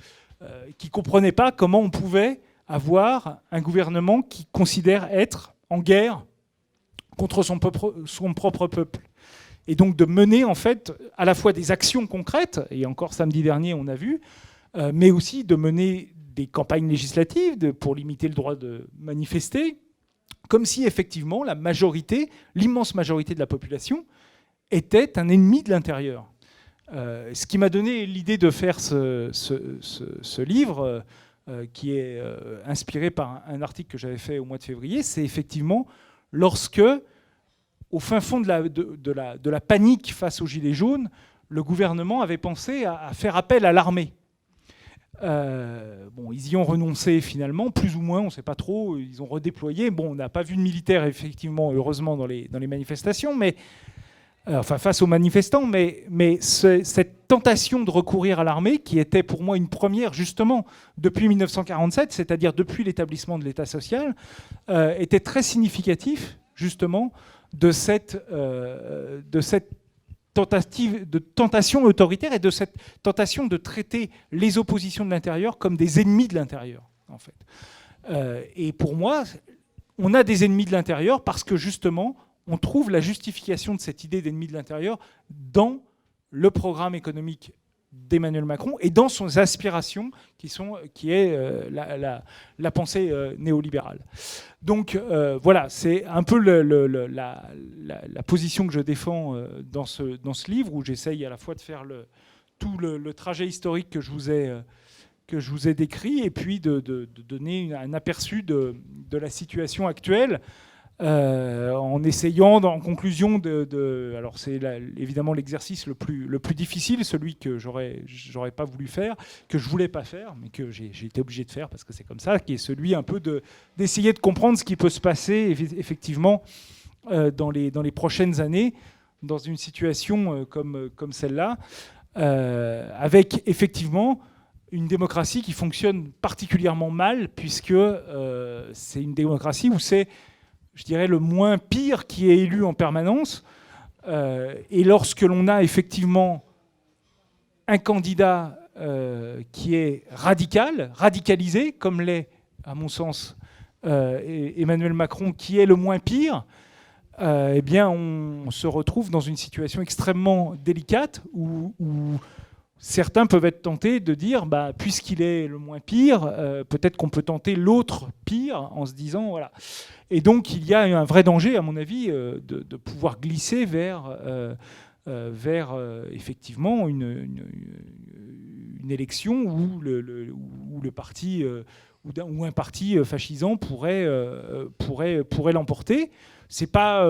comprenait pas comment on pouvait avoir un gouvernement qui considère être en guerre contre son propre peuple. Et donc de mener en fait à la fois des actions concrètes, et encore samedi dernier on a vu, mais aussi de mener des campagnes législatives pour limiter le droit de manifester, comme si effectivement l'immense majorité de la population était un ennemi de l'intérieur. Ce qui m'a donné l'idée de faire ce livre, qui est inspiré par un article que j'avais fait au mois de février, c'est effectivement lorsque, au fin fond de la panique face aux Gilets jaunes, le gouvernement avait pensé à faire appel à l'armée. Ils y ont renoncé finalement, plus ou moins, on ne sait pas trop, ils ont redéployé. On n'a pas vu de militaires, effectivement, heureusement, dans les manifestations, face aux manifestants, mais cette tentation de recourir à l'armée, qui était pour moi une première, justement, depuis 1947, c'est-à-dire depuis l'établissement de l'État social, était très significatif, justement, de cette tentation autoritaire et de cette tentation de traiter les oppositions de l'intérieur comme des ennemis de l'intérieur, en fait. Et pour moi, on a des ennemis de l'intérieur parce que, justement, on trouve la justification de cette idée d'ennemi de l'intérieur dans le programme économique d'Emmanuel Macron et dans ses aspirations qui est la pensée néolibérale. Donc voilà, c'est un peu la position que je défends dans ce livre, où j'essaye à la fois de faire tout le trajet historique que je vous ai décrit, et puis de donner un aperçu de la situation actuelle, en essayant, en conclusion, alors c'est évidemment l'exercice le plus difficile, celui que j'aurais pas voulu faire, que je voulais pas faire, mais que j'ai été obligé de faire parce que c'est comme ça, qui est celui un peu d'essayer de comprendre ce qui peut se passer effectivement dans les prochaines années, dans une situation comme celle-là, avec effectivement une démocratie qui fonctionne particulièrement mal, puisque c'est une démocratie où c'est, je dirais, le moins pire qui est élu en permanence. Et lorsque l'on a effectivement un candidat qui est radicalisé, comme l'est, à mon sens, Emmanuel Macron, qui est le moins pire, eh bien, on se retrouve dans une situation extrêmement délicate où certains peuvent être tentés de dire, puisqu'il est le moins pire, peut-être qu'on peut tenter l'autre pire, en se disant, voilà. Et donc, il y a un vrai danger, à mon avis, de pouvoir glisser vers effectivement une élection où le parti ou un parti fascisant pourrait l'emporter. C'est pas,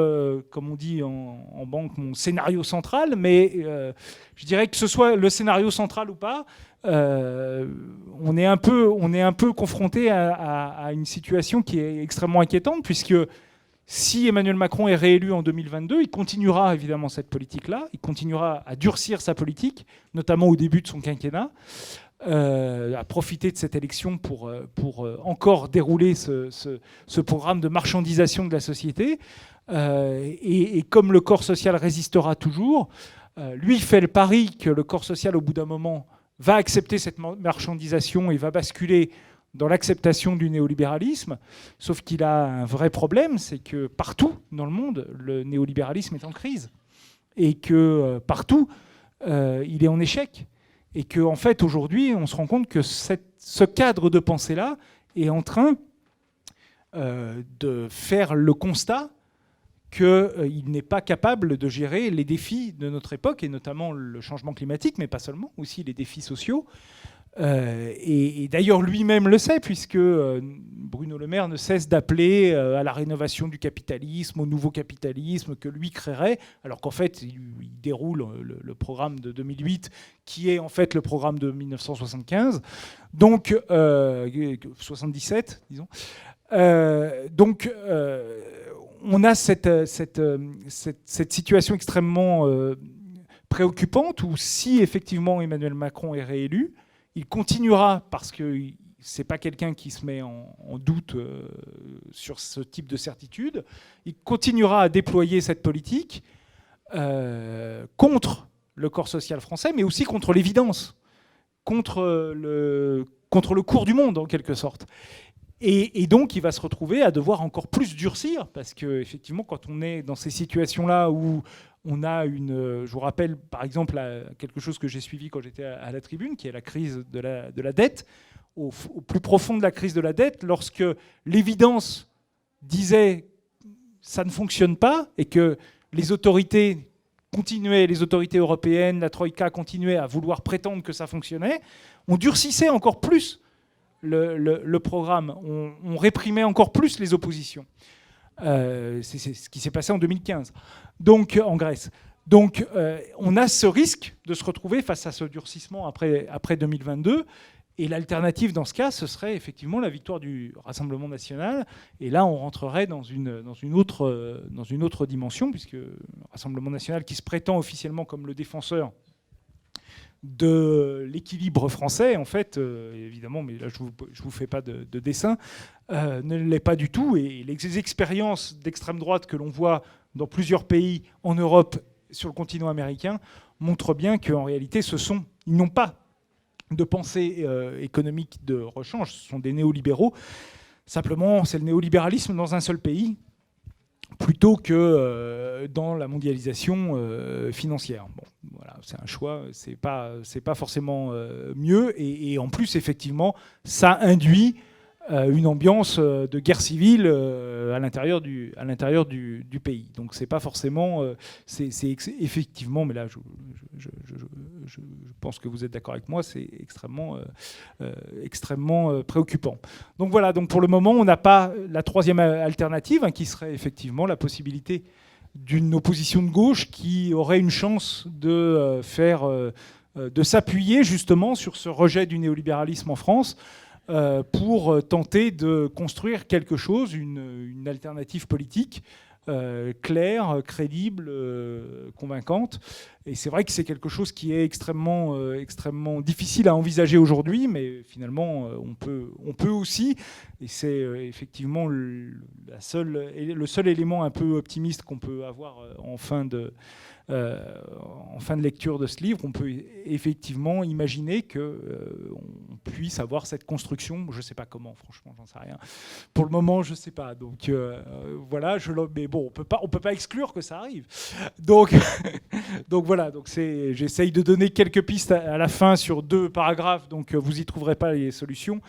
comme on dit en banque, mon scénario central, mais je dirais que ce soit le scénario central ou pas, on est un peu confronté à une situation qui est extrêmement inquiétante, puisque Si Emmanuel Macron est réélu en 2022, il continuera évidemment cette politique-là, il continuera à durcir sa politique, notamment au début de son quinquennat, à profiter de cette élection pour encore dérouler ce programme de marchandisation de la société. Et comme le corps social résistera toujours, lui fait le pari que le corps social, au bout d'un moment, va accepter cette marchandisation et va basculer dans l'acceptation du néolibéralisme, sauf qu'il a un vrai problème, c'est que partout dans le monde, le néolibéralisme est en crise, et que partout, il est en échec, et qu'en fait, aujourd'hui, on se rend compte que ce cadre de pensée-là est en train de faire le constat qu'il n'est pas capable de gérer les défis de notre époque, et notamment le changement climatique, mais pas seulement, aussi les défis sociaux. Et d'ailleurs lui-même le sait, puisque Bruno Le Maire ne cesse d'appeler à la rénovation du capitalisme, au nouveau capitalisme que lui créerait, alors qu'en fait il déroule le programme de 2008 qui est en fait le programme de 1975, donc 77 disons. Donc on a cette situation extrêmement préoccupante où si effectivement Emmanuel Macron est réélu, il continuera, parce que ce n'est pas quelqu'un qui se met en doute sur ce type de certitude, il continuera à déployer cette politique contre le corps social français, mais aussi contre l'évidence, contre le cours du monde, en quelque sorte. Et donc, il va se retrouver à devoir encore plus durcir, parce qu'effectivement, quand on est dans ces situations-là où on a je vous rappelle par exemple quelque chose que j'ai suivi quand j'étais à la Tribune, qui est la crise de la dette, au plus profond de la crise de la dette, lorsque l'évidence disait ça ne fonctionne pas et que les autorités européennes, la Troïka continuait à vouloir prétendre que ça fonctionnait, on durcissait encore plus le programme, on réprimait encore plus les oppositions. C'est ce qui s'est passé en 2015, donc en Grèce. Donc on a ce risque de se retrouver face à ce durcissement après 2022. Et l'alternative dans ce cas, ce serait effectivement la victoire du Rassemblement national. Et là, on rentrerait dans une autre dimension, puisque le Rassemblement national, qui se prétend officiellement comme le défenseur de l'équilibre français, en fait, évidemment, mais là je vous fais pas de dessin, ne l'est pas du tout. Et les expériences d'extrême droite que l'on voit dans plusieurs pays en Europe, sur le continent américain, montrent bien qu'en réalité, ils n'ont pas de pensée économique de rechange, ce sont des néolibéraux. Simplement, c'est le néolibéralisme dans un seul pays, plutôt que dans la mondialisation financière. Bon, voilà, c'est un choix, c'est pas forcément mieux, et en plus, effectivement, ça induit une ambiance de guerre civile à l'intérieur du pays. Donc c'est pas forcément, c'est effectivement, mais là je pense que vous êtes d'accord avec moi, c'est extrêmement préoccupant. Donc voilà, donc pour le moment on n'a pas la troisième alternative, qui serait effectivement la possibilité d'une opposition de gauche qui aurait une chance de s'appuyer justement sur ce rejet du néolibéralisme en France, pour tenter de construire quelque chose, une alternative politique claire, crédible, convaincante. Et c'est vrai que c'est quelque chose qui est extrêmement difficile à envisager aujourd'hui, mais finalement on peut aussi, et c'est effectivement le seul élément un peu optimiste qu'on peut avoir en fin de lecture de ce livre, on peut effectivement imaginer qu'on puisse avoir cette construction. Je ne sais pas comment, franchement, j'en sais rien. Pour le moment, je ne sais pas. Donc voilà, mais bon, on peut pas exclure que ça arrive. Donc voilà. Donc j'essaye de donner quelques pistes à la fin sur 2 paragraphes. Donc vous y trouverez pas les solutions.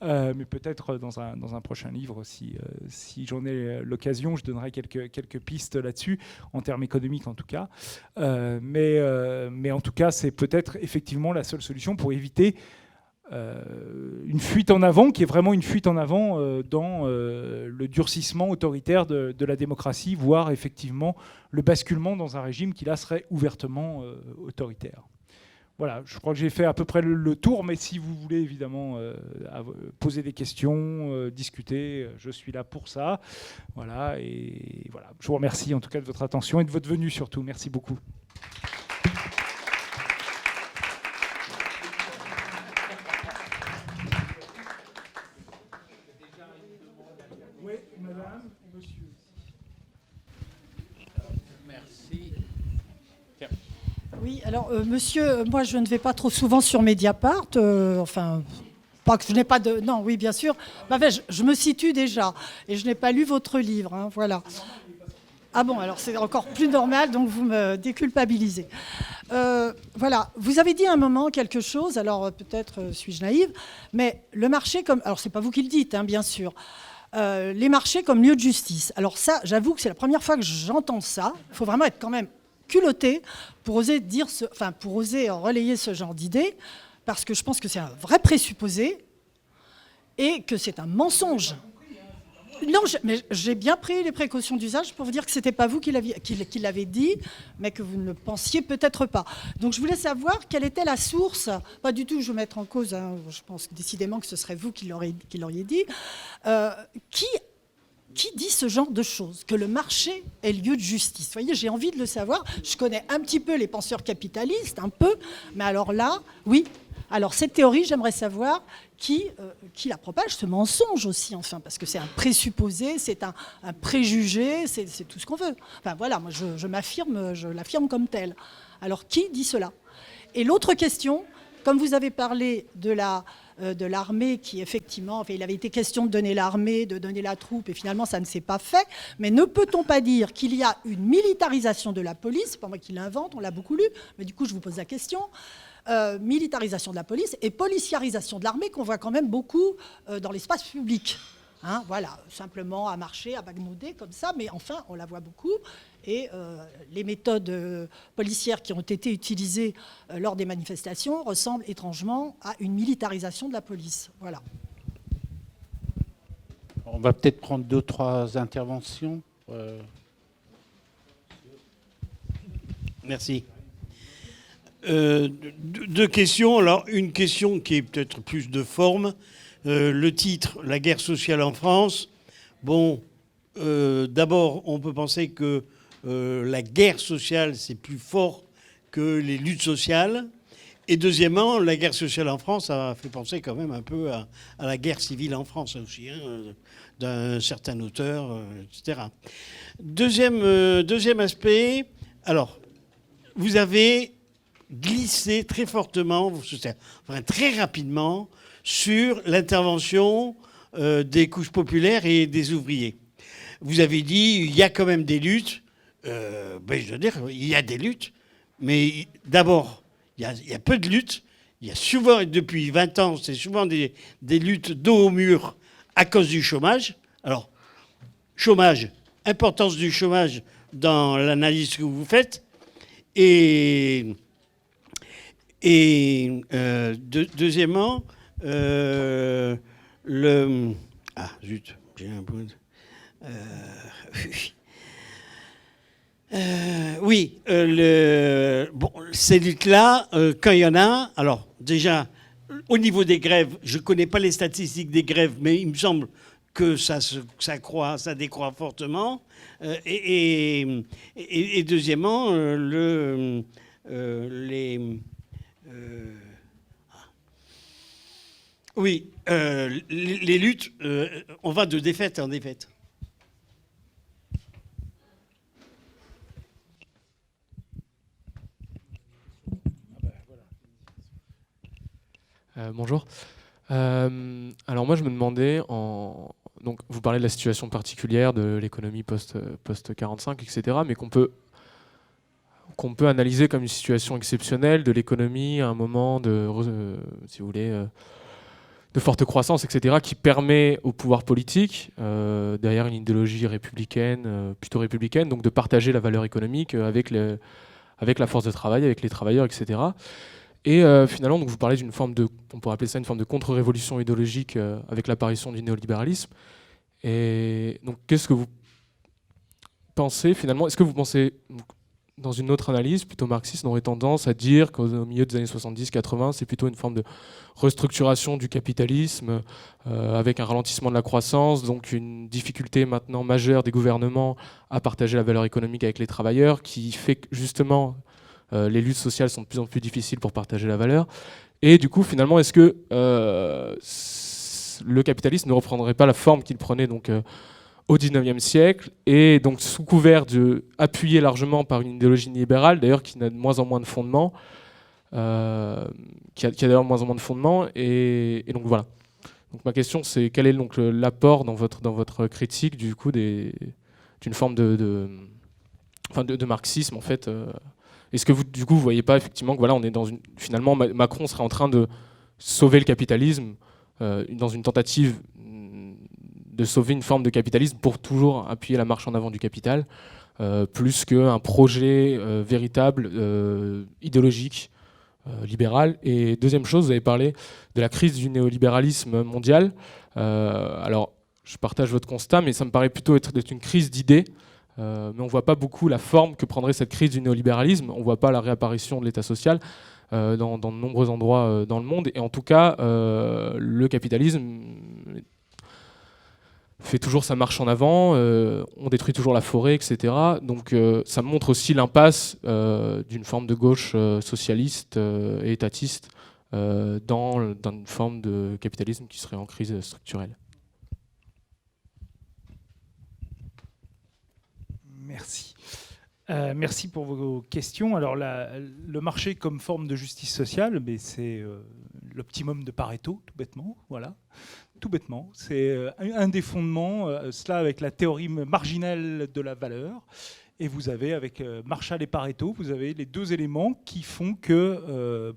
Mais peut-être dans un prochain livre, si j'en ai l'occasion, je donnerai quelques pistes là-dessus, en termes économiques en tout cas. Mais en tout cas, c'est peut-être effectivement la seule solution pour éviter une fuite en avant, qui est vraiment une fuite en avant dans le durcissement autoritaire de la démocratie, voire effectivement le basculement dans un régime qui là serait ouvertement autoritaire. Voilà. voilà, je crois que j'ai fait à peu près le tour, mais si vous voulez évidemment poser des questions, discuter, je suis là pour ça. Voilà, et voilà. Je vous remercie en tout cas de votre attention et de votre venue surtout. Merci beaucoup. Oui, madame, monsieur. Merci. Oui, alors monsieur, moi je ne vais pas trop souvent sur Mediapart, enfin, pas que je n'ai pas de... Non, oui, bien sûr. Bah, je me situe déjà et je n'ai pas lu votre livre, hein, voilà. Ah bon, alors c'est encore plus normal, donc vous me déculpabilisez. Voilà, vous avez dit à un moment quelque chose, alors peut-être suis-je naïve, mais le marché comme... Alors c'est pas vous qui le dites, hein, bien sûr. Les marchés comme lieu de justice. Alors ça, j'avoue que c'est la première fois que j'entends ça. Il faut vraiment être quand même culotté pour oser dire pour oser relayer ce genre d'idée, parce que je pense que c'est un vrai présupposé et que c'est un mensonge. Non, mais j'ai bien pris les précautions d'usage pour vous dire que ce n'était pas vous qui l'avez dit, mais que vous ne le pensiez peut-être pas. Donc je voulais savoir quelle était la source, pas du tout je veux mettre en cause, hein, je pense décidément que ce serait vous qui l'auriez dit, qui dit ce genre de choses, que le marché est lieu de justice? Vous voyez, j'ai envie de le savoir. Je connais un petit peu les penseurs capitalistes, un peu, mais alors là, oui. Alors cette théorie, j'aimerais savoir qui la propage, ce mensonge aussi, enfin, parce que c'est un présupposé, c'est un préjugé, c'est tout ce qu'on veut. Enfin voilà, moi je l'affirme comme tel. Alors qui dit cela? Et l'autre question, comme vous avez parlé de l'armée qui effectivement, enfin, il avait été question de donner l'armée, de donner la troupe, et finalement ça ne s'est pas fait, mais ne peut-on pas dire qu'il y a une militarisation de la police? C'est pas moi qui l'invente, on l'a beaucoup lu, mais du coup je vous pose la question. Militarisation de la police et policiarisation de l'armée qu'on voit quand même beaucoup dans l'espace public. Hein, voilà, simplement à marcher, à bagnouder comme ça, mais enfin, on la voit beaucoup. Et les méthodes policières qui ont été utilisées lors des manifestations ressemblent étrangement à une militarisation de la police. Voilà. On va peut-être prendre 2-3 interventions. Merci. Deux questions. Alors, une question qui est peut-être plus de forme. Le titre, La guerre sociale en France. Bon, d'abord, on peut penser que la guerre sociale, c'est plus fort que les luttes sociales. Et deuxièmement, la guerre sociale en France, ça a fait penser quand même un peu à la guerre civile en France aussi, hein, d'un certain auteur, etc. Deuxième aspect, alors, vous avez glissé très fortement, enfin très rapidement, sur l'intervention des couches populaires et des ouvriers. Vous avez dit, il y a quand même des luttes. Je veux dire, il y a des luttes, mais d'abord, il y a peu de luttes. Il y a souvent, depuis 20 ans, c'est souvent des luttes dos au mur à cause du chômage. Alors, chômage, importance du chômage dans l'analyse que vous faites. Deuxièmement, Ah, zut, j'ai un point. Ces luttes-là, quand il y en a, alors déjà, au niveau des grèves, je ne connais pas les statistiques des grèves, mais il me semble que ça décroît fortement. Et deuxièmement, les luttes, on va de défaite en défaite. Bonjour. Alors moi je me demandais, donc vous parlez de la situation particulière de l'économie post-45, etc., mais qu'on peut analyser comme une situation exceptionnelle de l'économie à un moment si vous voulez, de forte croissance, etc., qui permet au pouvoir politique, derrière une idéologie républicaine, plutôt républicaine, donc de partager la valeur économique avec la force de travail, avec les travailleurs, etc. Et finalement, donc vous parlez d'une forme on pourrait appeler ça une forme de contre-révolution idéologique avec l'apparition du néolibéralisme. Et donc, qu'est-ce que vous pensez finalement? Est-ce que vous pensez dans une autre analyse, plutôt marxiste, on aurait tendance à dire qu'au milieu des années 70-80, c'est plutôt une forme de restructuration du capitalisme, avec un ralentissement de la croissance, donc une difficulté maintenant majeure des gouvernements à partager la valeur économique avec les travailleurs, qui fait que justement les luttes sociales sont de plus en plus difficiles pour partager la valeur. Et du coup, finalement, est-ce que le capitalisme ne reprendrait pas la forme qu'il prenait donc, au XIXe siècle, et donc sous couvert appuyé largement par une idéologie libérale, d'ailleurs qui n'a de moins en moins de fondements, qui a d'ailleurs de moins en moins de fondements, et donc voilà. Donc ma question c'est quel est donc l'apport dans votre critique du coup d'une forme de marxisme en fait. Est-ce que vous du coup vous voyez pas effectivement que voilà on est dans finalement Macron serait en train de sauver le capitalisme dans une tentative de sauver une forme de capitalisme pour toujours appuyer la marche en avant du capital, plus qu'un projet véritable, idéologique, libéral. Et deuxième chose, vous avez parlé de la crise du néolibéralisme mondial. Alors, je partage votre constat, mais ça me paraît plutôt être une crise d'idées. Mais on ne voit pas beaucoup la forme que prendrait cette crise du néolibéralisme. On ne voit pas la réapparition de l'État social dans de nombreux endroits dans le monde. Et en tout cas, le capitalisme fait toujours sa marche en avant, on détruit toujours la forêt, etc. Donc ça montre aussi l'impasse d'une forme de gauche socialiste et étatiste dans une forme de capitalisme qui serait en crise structurelle. Merci. Merci pour vos questions. Alors le marché comme forme de justice sociale, c'est l'optimum de Pareto, tout bêtement. Voilà. Tout bêtement, c'est un des fondements, cela avec la théorie marginale de la valeur. Et vous avez, avec Marshall et Pareto, vous avez les deux éléments qui font que,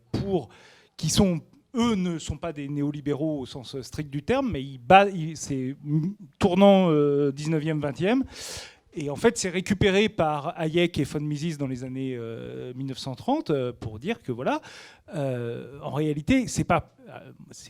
eux ne sont pas des néolibéraux au sens strict du terme, mais c'est tournant 19e, 20e. Et en fait, c'est récupéré par Hayek et von Mises dans les années 1930 pour dire que voilà, en réalité, c'est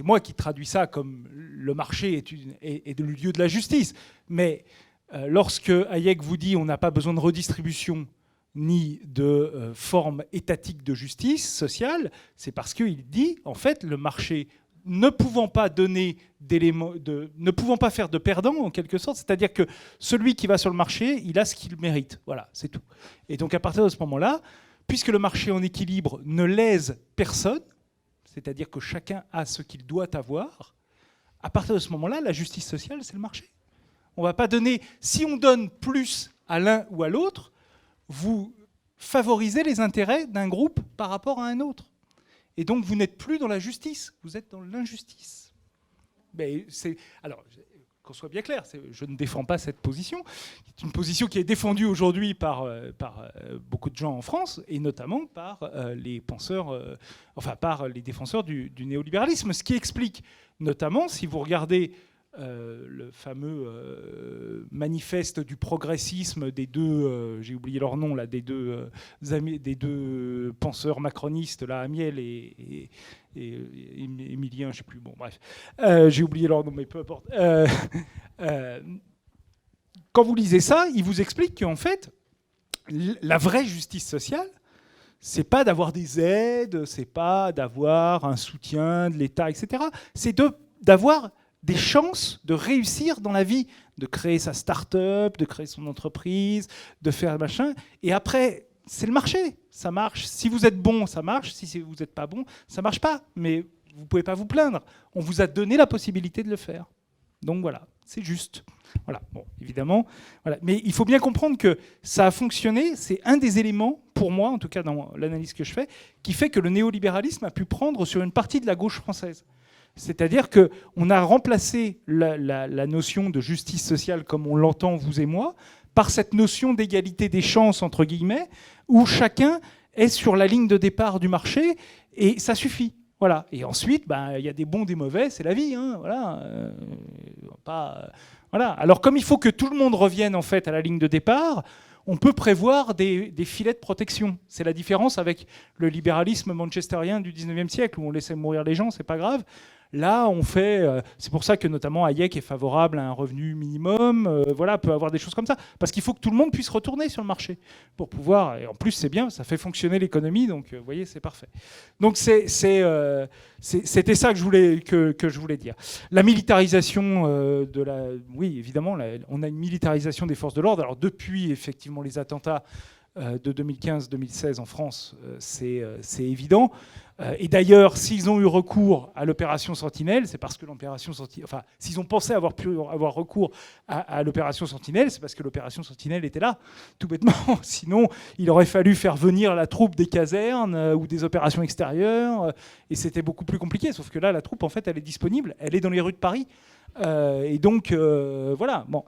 moi qui traduis ça comme le marché est le lieu de la justice. Mais lorsque Hayek vous dit on n'a pas besoin de redistribution ni de forme étatique de justice sociale, c'est parce qu'il dit en fait le marché ne pouvant pas donner d'éléments, ne pouvant pas faire de perdant en quelque sorte, c'est-à-dire que celui qui va sur le marché, il a ce qu'il mérite. Voilà, c'est tout. Et donc à partir de ce moment-là, puisque le marché en équilibre ne lèse personne, c'est-à-dire que chacun a ce qu'il doit avoir, à partir de ce moment-là, la justice sociale, c'est le marché. On va pas donner. Si on donne plus à l'un ou à l'autre, vous favorisez les intérêts d'un groupe par rapport à un autre. Et donc, vous n'êtes plus dans la justice, vous êtes dans l'injustice. Alors, qu'on soit bien clair, je ne défends pas cette position. C'est une position qui est défendue aujourd'hui par beaucoup de gens en France, et notamment par les penseurs, par les défenseurs du néolibéralisme. Ce qui explique, notamment, si vous regardez le fameux manifeste du progressisme des deux, j'ai oublié leur nom là, des deux penseurs macronistes là, Amiel et Émilien, je sais plus. Bon, bref, j'ai oublié leur nom, mais peu importe. Quand vous lisez ça, ils vous expliquent qu'en fait, la vraie justice sociale, c'est pas d'avoir des aides, c'est pas d'avoir un soutien de l'État, etc. C'est d'avoir des chances de réussir dans la vie, de créer sa start-up, de créer son entreprise, de faire machin. Et après, c'est le marché, ça marche. Si vous êtes bon, ça marche. Si vous n'êtes pas bon, ça marche pas. Mais vous ne pouvez pas vous plaindre. On vous a donné la possibilité de le faire. Donc voilà, c'est juste. Voilà, bon, évidemment. Voilà. Mais il faut bien comprendre que ça a fonctionné. C'est un des éléments, pour moi, en tout cas dans l'analyse que je fais, qui fait que le néolibéralisme a pu prendre sur une partie de la gauche française. C'est-à-dire qu'on a remplacé la notion de justice sociale comme on l'entend, vous et moi, par cette notion d'égalité des chances, entre guillemets, où chacun est sur la ligne de départ du marché, et ça suffit. Voilà. Et ensuite, il y a des bons, des mauvais, c'est la vie. Hein, voilà. Voilà. Alors, comme il faut que tout le monde revienne en fait à la ligne de départ, on peut prévoir des filets de protection. C'est la différence avec le libéralisme manchestérien du 19e siècle, où on laissait mourir les gens, c'est pas grave. Là, on fait. C'est pour ça que notamment Hayek est favorable à un revenu minimum. Voilà, peut avoir des choses comme ça, parce qu'il faut que tout le monde puisse retourner sur le marché pour pouvoir. Et en plus, c'est bien, ça fait fonctionner l'économie. Donc, vous voyez, c'est parfait. Donc, c'était ça que je voulais dire. La militarisation de la. Oui, évidemment, on a une militarisation des forces de l'ordre. Alors, depuis effectivement les attentats de 2015-2016 en France, c'est évident. Et d'ailleurs, s'ils ont eu recours à l'opération Sentinelle, c'est parce que l'opération Sentinelle... Enfin, s'ils ont pensé avoir pu avoir recours à l'opération Sentinelle, c'est parce que l'opération Sentinelle était là, tout bêtement. Sinon, il aurait fallu faire venir la troupe des casernes ou des opérations extérieures, et c'était beaucoup plus compliqué. Sauf que là, la troupe, en fait, elle est disponible, elle est dans les rues de Paris. Et donc, voilà. Bon.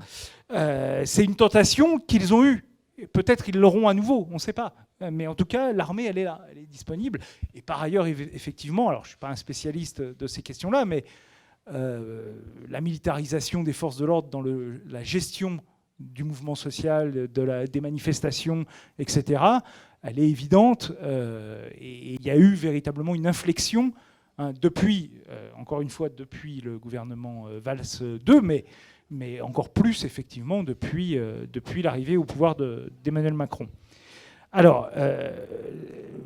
C'est une tentation qu'ils ont eue. Peut-être qu'ils l'auront à nouveau, on ne sait pas. Mais en tout cas, l'armée, elle est là, elle est disponible. Et par ailleurs, effectivement, alors je ne suis pas un spécialiste de ces questions-là, mais la militarisation des forces de l'ordre dans la gestion du mouvement social, des manifestations, etc., elle est évidente. Et il y a eu véritablement une inflexion depuis, encore une fois, depuis le gouvernement Valls II, mais encore plus, effectivement, depuis l'arrivée au pouvoir d'Emmanuel Macron. Alors,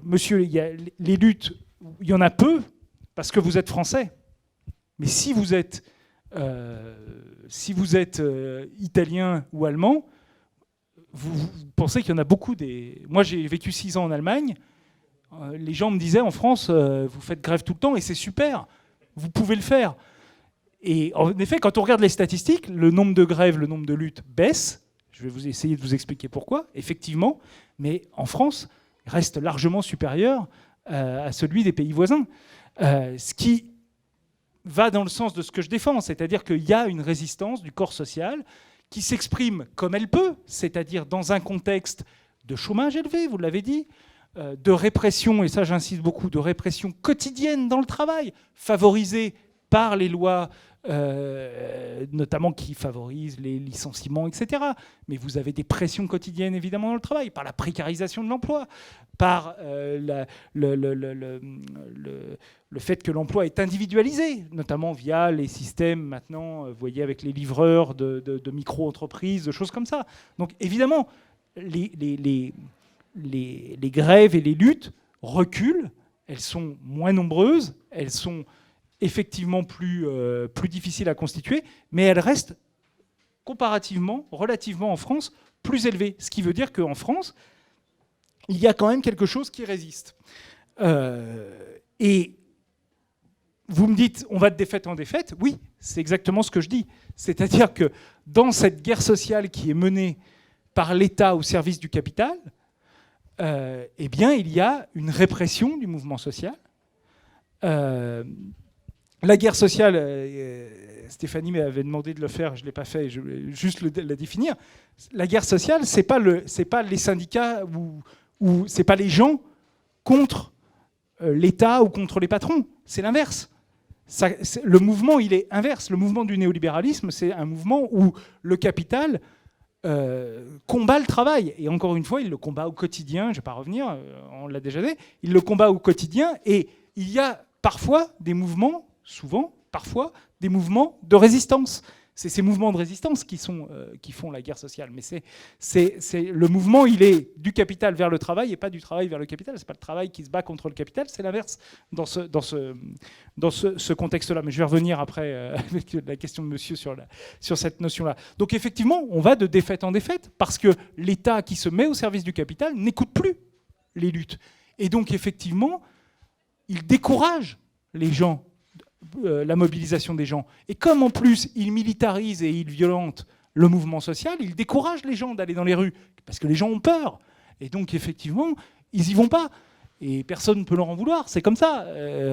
monsieur, les luttes, il y en a peu, parce que vous êtes français. Mais si vous êtes italien ou allemand, vous pensez qu'il y en a beaucoup des... Moi, j'ai vécu 6 ans en Allemagne. Les gens me disaient, en France, vous faites grève tout le temps, et c'est super, vous pouvez le faire. Et en effet, quand on regarde les statistiques, le nombre de grèves, le nombre de luttes baisse. Je vais vous essayer de vous expliquer pourquoi, effectivement. Mais en France, il reste largement supérieur à celui des pays voisins. Ce qui va dans le sens de ce que je défends, c'est-à-dire qu'il y a une résistance du corps social qui s'exprime comme elle peut, c'est-à-dire dans un contexte de chômage élevé, vous l'avez dit, de répression, et ça j'insiste beaucoup, de répression quotidienne dans le travail, favorisée par les lois notamment qui favorisent les licenciements, etc. Mais vous avez des pressions quotidiennes, évidemment, dans le travail, par la précarisation de l'emploi, par le fait que l'emploi est individualisé, notamment via les systèmes, maintenant, vous voyez, avec les livreurs de micro-entreprises, de choses comme ça. Donc, évidemment, les grèves et les luttes reculent, elles sont moins nombreuses, elles sont effectivement plus difficile à constituer, mais elle reste comparativement, relativement en France, plus élevée. Ce qui veut dire qu'en France, il y a quand même quelque chose qui résiste. Et vous me dites, on va de défaite en défaite. Oui, c'est exactement ce que je dis. C'est-à-dire que dans cette guerre sociale qui est menée par l'État au service du capital, eh bien, il y a une répression du mouvement social. La guerre sociale, Stéphanie m'avait demandé de le faire, je ne l'ai pas fait, je vais juste la définir. La guerre sociale, ce n'est pas les syndicats ou ce n'est pas les gens contre l'État ou contre les patrons. C'est l'inverse. Le mouvement, il est inverse. Le mouvement du néolibéralisme, c'est un mouvement où le capital combat le travail. Et encore une fois, il le combat au quotidien. Je ne vais pas revenir, on l'a déjà dit. Il le combat au quotidien et il y a parfois des mouvements, souvent, parfois, des mouvements de résistance. C'est ces mouvements de résistance qui font la guerre sociale. Mais le mouvement, il est du capital vers le travail et pas du travail vers le capital. Ce n'est pas le travail qui se bat contre le capital, c'est l'inverse dans ce contexte-là. Mais je vais revenir après avec la question de monsieur sur cette notion-là. Donc effectivement, on va de défaite en défaite parce que l'État qui se met au service du capital n'écoute plus les luttes. Et donc effectivement, il décourage les gens, la mobilisation des gens. Et comme en plus il militarise et il violente le mouvement social, il décourage les gens d'aller dans les rues, parce que les gens ont peur. Et donc effectivement, ils n'y vont pas. Et personne ne peut leur en vouloir, c'est comme ça.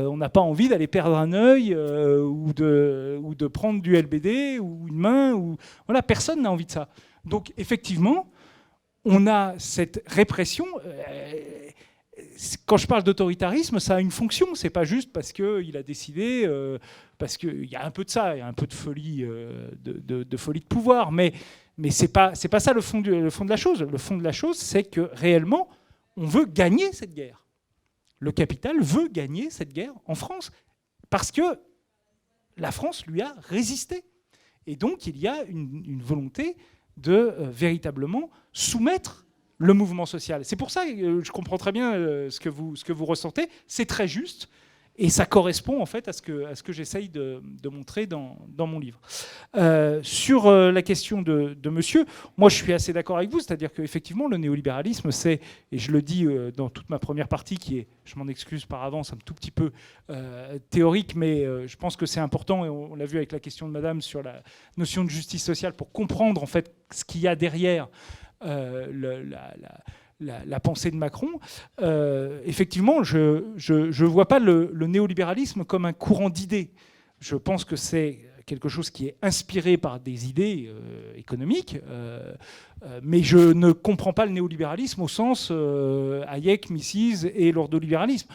On n'a pas envie d'aller perdre un œil ou de prendre du LBD ou une main. Voilà, personne n'a envie de ça. Donc effectivement, on a cette répression... Quand je parle d'autoritarisme, ça a une fonction. C'est pas juste parce qu'il a décidé, parce qu'il y a un peu de ça, il y a un peu de folie, de folie de pouvoir. Mais c'est pas ça le fond de la chose. Le fond de la chose, c'est que réellement, on veut gagner cette guerre. Le capital veut gagner cette guerre en France parce que la France lui a résisté. Et donc, il y a une volonté de véritablement soumettre le mouvement social. C'est pour ça que je comprends très bien ce que vous ressentez. C'est très juste. Et ça correspond en fait à ce que j'essaye de montrer dans mon livre. Sur la question de monsieur, moi je suis assez d'accord avec vous, c'est-à-dire qu'effectivement le néolibéralisme c'est, et je le dis dans toute ma première partie qui est, je m'en excuse par avance, un tout petit peu théorique, mais je pense que c'est important, et on l'a vu avec la question de madame sur la notion de justice sociale, pour comprendre en fait ce qu'il y a derrière la pensée de Macron. Effectivement, je ne vois pas le néolibéralisme comme un courant d'idées. Je pense que c'est quelque chose qui est inspiré par des idées économiques, mais je ne comprends pas le néolibéralisme au sens Hayek, Mises et l'ordolibéralisme.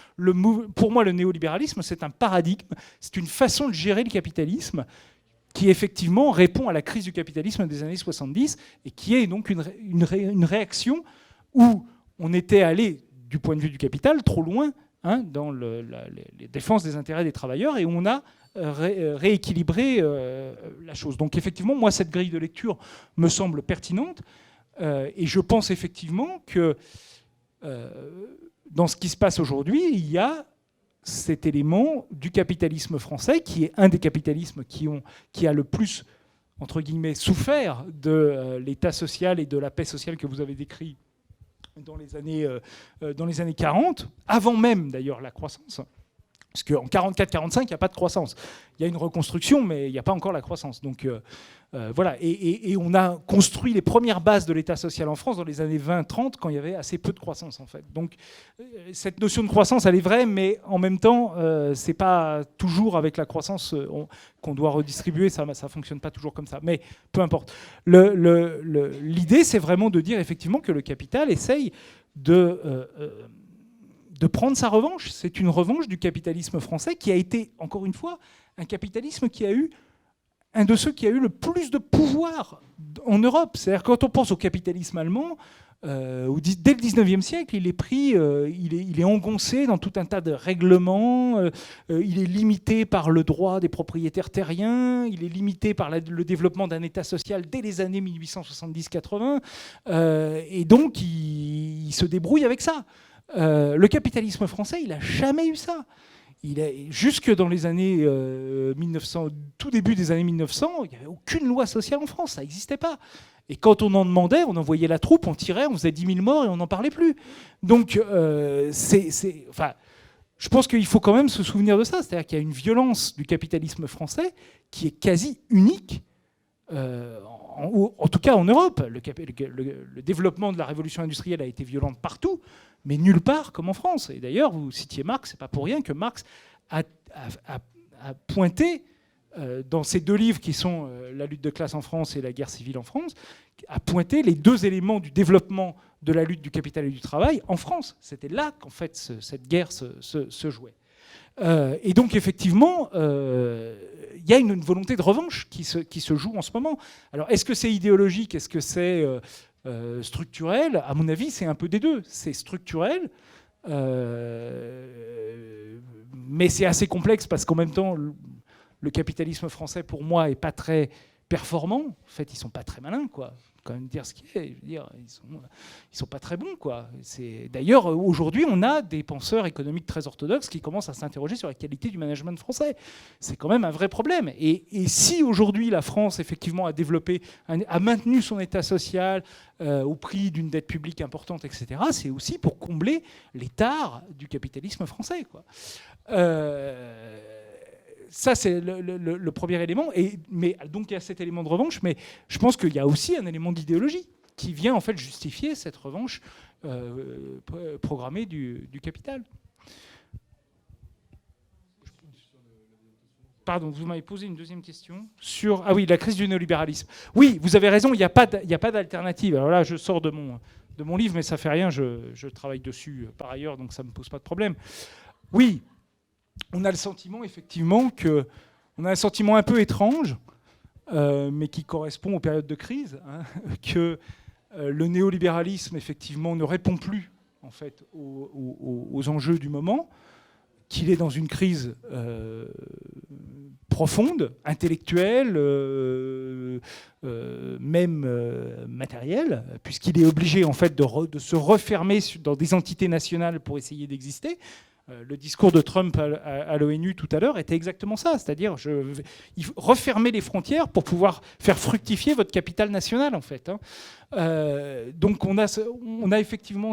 Pour moi, le néolibéralisme, c'est un paradigme, c'est une façon de gérer le capitalisme qui effectivement répond à la crise du capitalisme des années 70 et qui est donc une réaction où on était allé, du point de vue du capital, trop loin dans les défenses des intérêts des travailleurs, et on a rééquilibré la chose. Donc effectivement, moi, cette grille de lecture me semble pertinente, et je pense effectivement que dans ce qui se passe aujourd'hui, il y a cet élément du capitalisme français, qui est un des capitalismes qui a le plus, entre guillemets, souffert de l'état social et de la paix sociale que vous avez décrit dans les années 40, avant même d'ailleurs la croissance. Parce qu'en 44-45, il n'y a pas de croissance. Il y a une reconstruction, mais il n'y a pas encore la croissance. Donc voilà. Et on a construit les premières bases de l'État social en France dans les années 20-30, quand il y avait assez peu de croissance, en fait. Donc cette notion de croissance, elle est vraie, mais en même temps, ce n'est pas toujours avec la croissance qu'on doit redistribuer. Ça ne fonctionne pas toujours comme ça. Mais peu importe. L'idée, c'est vraiment de dire effectivement que le capital essaye de prendre sa revanche. C'est une revanche du capitalisme français qui a été, encore une fois, un capitalisme qui a eu un de ceux qui a eu le plus de pouvoir en Europe. C'est-à-dire quand on pense au capitalisme allemand, dès le 19e siècle, il est pris, il est engoncé dans tout un tas de règlements, il est limité par le droit des propriétaires terriens, il est limité par le développement d'un État social dès les années 1870-80, et donc il se débrouille avec ça. Le capitalisme français, il n'a jamais eu ça. Jusque dans les années 1900, tout début des années 1900, il n'y avait aucune loi sociale en France, ça n'existait pas. Et quand on en demandait, on envoyait la troupe, on tirait, on faisait 10 000 morts et on n'en parlait plus. Donc, je pense qu'il faut quand même se souvenir de ça. C'est-à-dire qu'il y a une violence du capitalisme français qui est quasi unique, en tout cas en Europe. Le développement de la révolution industrielle a été violent partout, mais nulle part comme en France. Et d'ailleurs, vous citiez Marx, c'est pas pour rien que Marx a pointé, dans ces deux livres qui sont La lutte de classe en France et La guerre civile en France, a pointé les deux éléments du développement de la lutte du capital et du travail en France. C'était là qu'en fait cette guerre se jouait. Et donc effectivement, il y a une volonté de revanche qui se joue en ce moment. Alors est-ce que c'est idéologique? Est-ce que c'est structurel? À mon avis, c'est un peu des deux. C'est structurel, mais c'est assez complexe parce qu'en même temps, le capitalisme français, pour moi, n'est pas très performant. En fait, ils ne sont pas très malins, quoi. Quand même dire ce qu'il est. Je veux dire, ils sont pas très bons, quoi. D'ailleurs, aujourd'hui, on a des penseurs économiques très orthodoxes qui commencent à s'interroger sur la qualité du management français. C'est quand même un vrai problème. Et si aujourd'hui la France effectivement a maintenu son état social au prix d'une dette publique importante, etc., c'est aussi pour combler les tares du capitalisme français, quoi. Ça, c'est le premier élément. Mais donc, il y a cet élément de revanche, mais je pense qu'il y a aussi un élément d'idéologie qui vient en fait justifier cette revanche programmée du capital. Pardon, vous m'avez posé une deuxième question sur... Ah oui, la crise du néolibéralisme. Oui, vous avez raison, il n'y a pas d'alternative. Alors là, je sors de mon livre, mais ça ne fait rien, je travaille dessus par ailleurs, donc ça ne me pose pas de problème. Oui, on a le sentiment, effectivement, on a un sentiment un peu étrange, mais qui correspond aux périodes de crise, que le néolibéralisme, effectivement, ne répond plus en fait, aux enjeux du moment, qu'il est dans une crise profonde, intellectuelle, même matérielle, puisqu'il est obligé en fait de se refermer dans des entités nationales pour essayer d'exister. Le discours de Trump à l'ONU tout à l'heure était exactement ça, c'est-à-dire il faut refermer les frontières pour pouvoir faire fructifier votre capital national en fait. Donc on a effectivement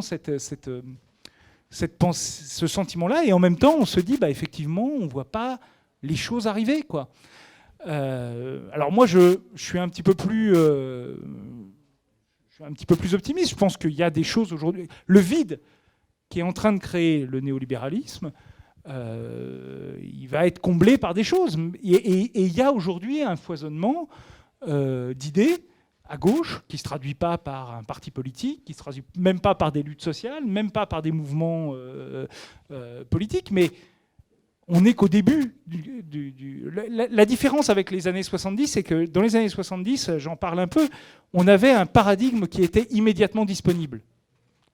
ce sentiment-là, et en même temps on se dit effectivement on ne voit pas les choses arriver, quoi. Alors moi je suis un petit peu plus optimiste. Je pense qu'il y a des choses aujourd'hui. Le vide qui est en train de créer le néolibéralisme, il va être comblé par des choses. Et il y a aujourd'hui un foisonnement d'idées à gauche qui ne se traduit pas par un parti politique, qui ne se traduit même pas par des luttes sociales, même pas par des mouvements politiques, mais on n'est qu'au début. La différence avec les années 70, c'est que dans les années 70, j'en parle un peu, on avait un paradigme qui était immédiatement disponible,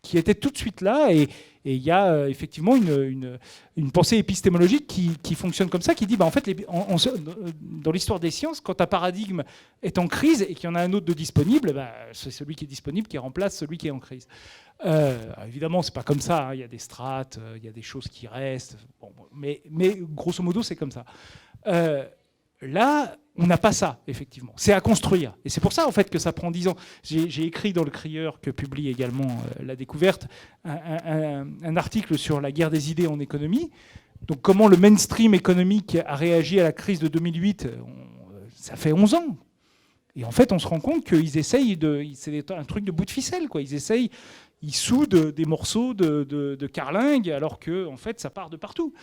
qui était tout de suite là, et il y a effectivement une pensée épistémologique qui fonctionne comme ça, qui dit en fait, dans l'histoire des sciences, quand un paradigme est en crise et qu'il y en a un autre de disponible, c'est celui qui est disponible qui remplace celui qui est en crise. Évidemment, c'est pas comme ça, hein. Il y a des strates, il y a des choses qui restent, mais grosso modo, c'est comme ça. Là, on n'a pas ça, effectivement. C'est à construire. Et c'est pour ça, en fait, que ça prend 10 ans. J'ai écrit dans Le Crieur, que publie également La Découverte, un article sur la guerre des idées en économie. Donc, comment le mainstream économique a réagi à la crise de 2008, ça fait 11 ans. Et en fait, on se rend compte qu'ils essayent c'est un truc de bout de ficelle, quoi. Ils soudent des morceaux de carlingue, alors que, en fait, ça part de partout.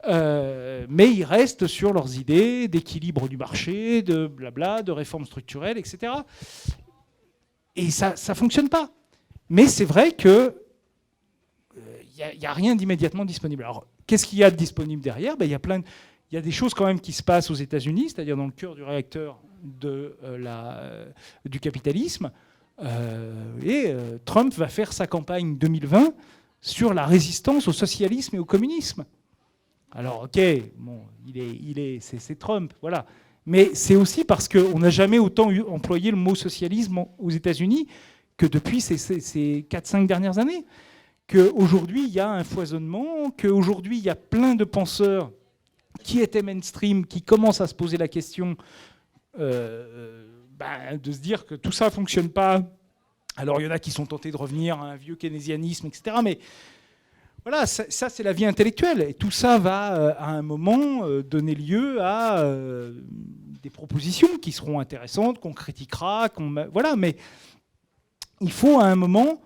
Mais ils restent sur leurs idées d'équilibre du marché, de blabla, de réformes structurelles, etc. Et ça ne fonctionne pas. Mais c'est vrai qu'il n'y a rien d'immédiatement disponible. Alors, qu'est-ce qu'il y a de disponible derrière ? Il y a des choses quand même qui se passent aux États-Unis, c'est-à-dire dans le cœur du réacteur du capitalisme. Trump va faire sa campagne 2020 sur la résistance au socialisme et au communisme. Alors, ok, bon, c'est Trump, voilà. Mais c'est aussi parce qu'on n'a jamais autant employé le mot socialisme aux États-Unis que depuis ces 4-5 dernières années. Qu'aujourd'hui, il y a un foisonnement, qu'aujourd'hui, il y a plein de penseurs qui étaient mainstream, qui commencent à se poser la question de se dire que tout ça ne fonctionne pas. Alors, il y en a qui sont tentés de revenir à un vieux keynésianisme, etc. Mais voilà, ça c'est la vie intellectuelle. Et tout ça va, à un moment, donner lieu à des propositions qui seront intéressantes, qu'on critiquera, voilà. Mais il faut, à un moment,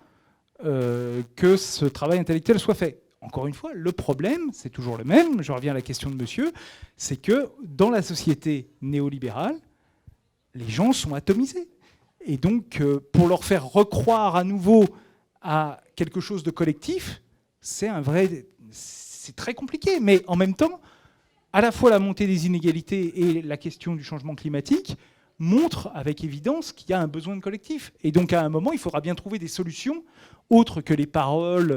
que ce travail intellectuel soit fait. Encore une fois, le problème, c'est toujours le même. Je reviens à la question de monsieur. C'est que dans la société néolibérale, les gens sont atomisés. Et donc, pour leur faire recroire à nouveau à quelque chose de collectif, c'est très compliqué. Mais en même temps, à la fois la montée des inégalités et la question du changement climatique montrent avec évidence qu'il y a un besoin de collectif. Et donc, à un moment, il faudra bien trouver des solutions autres que les paroles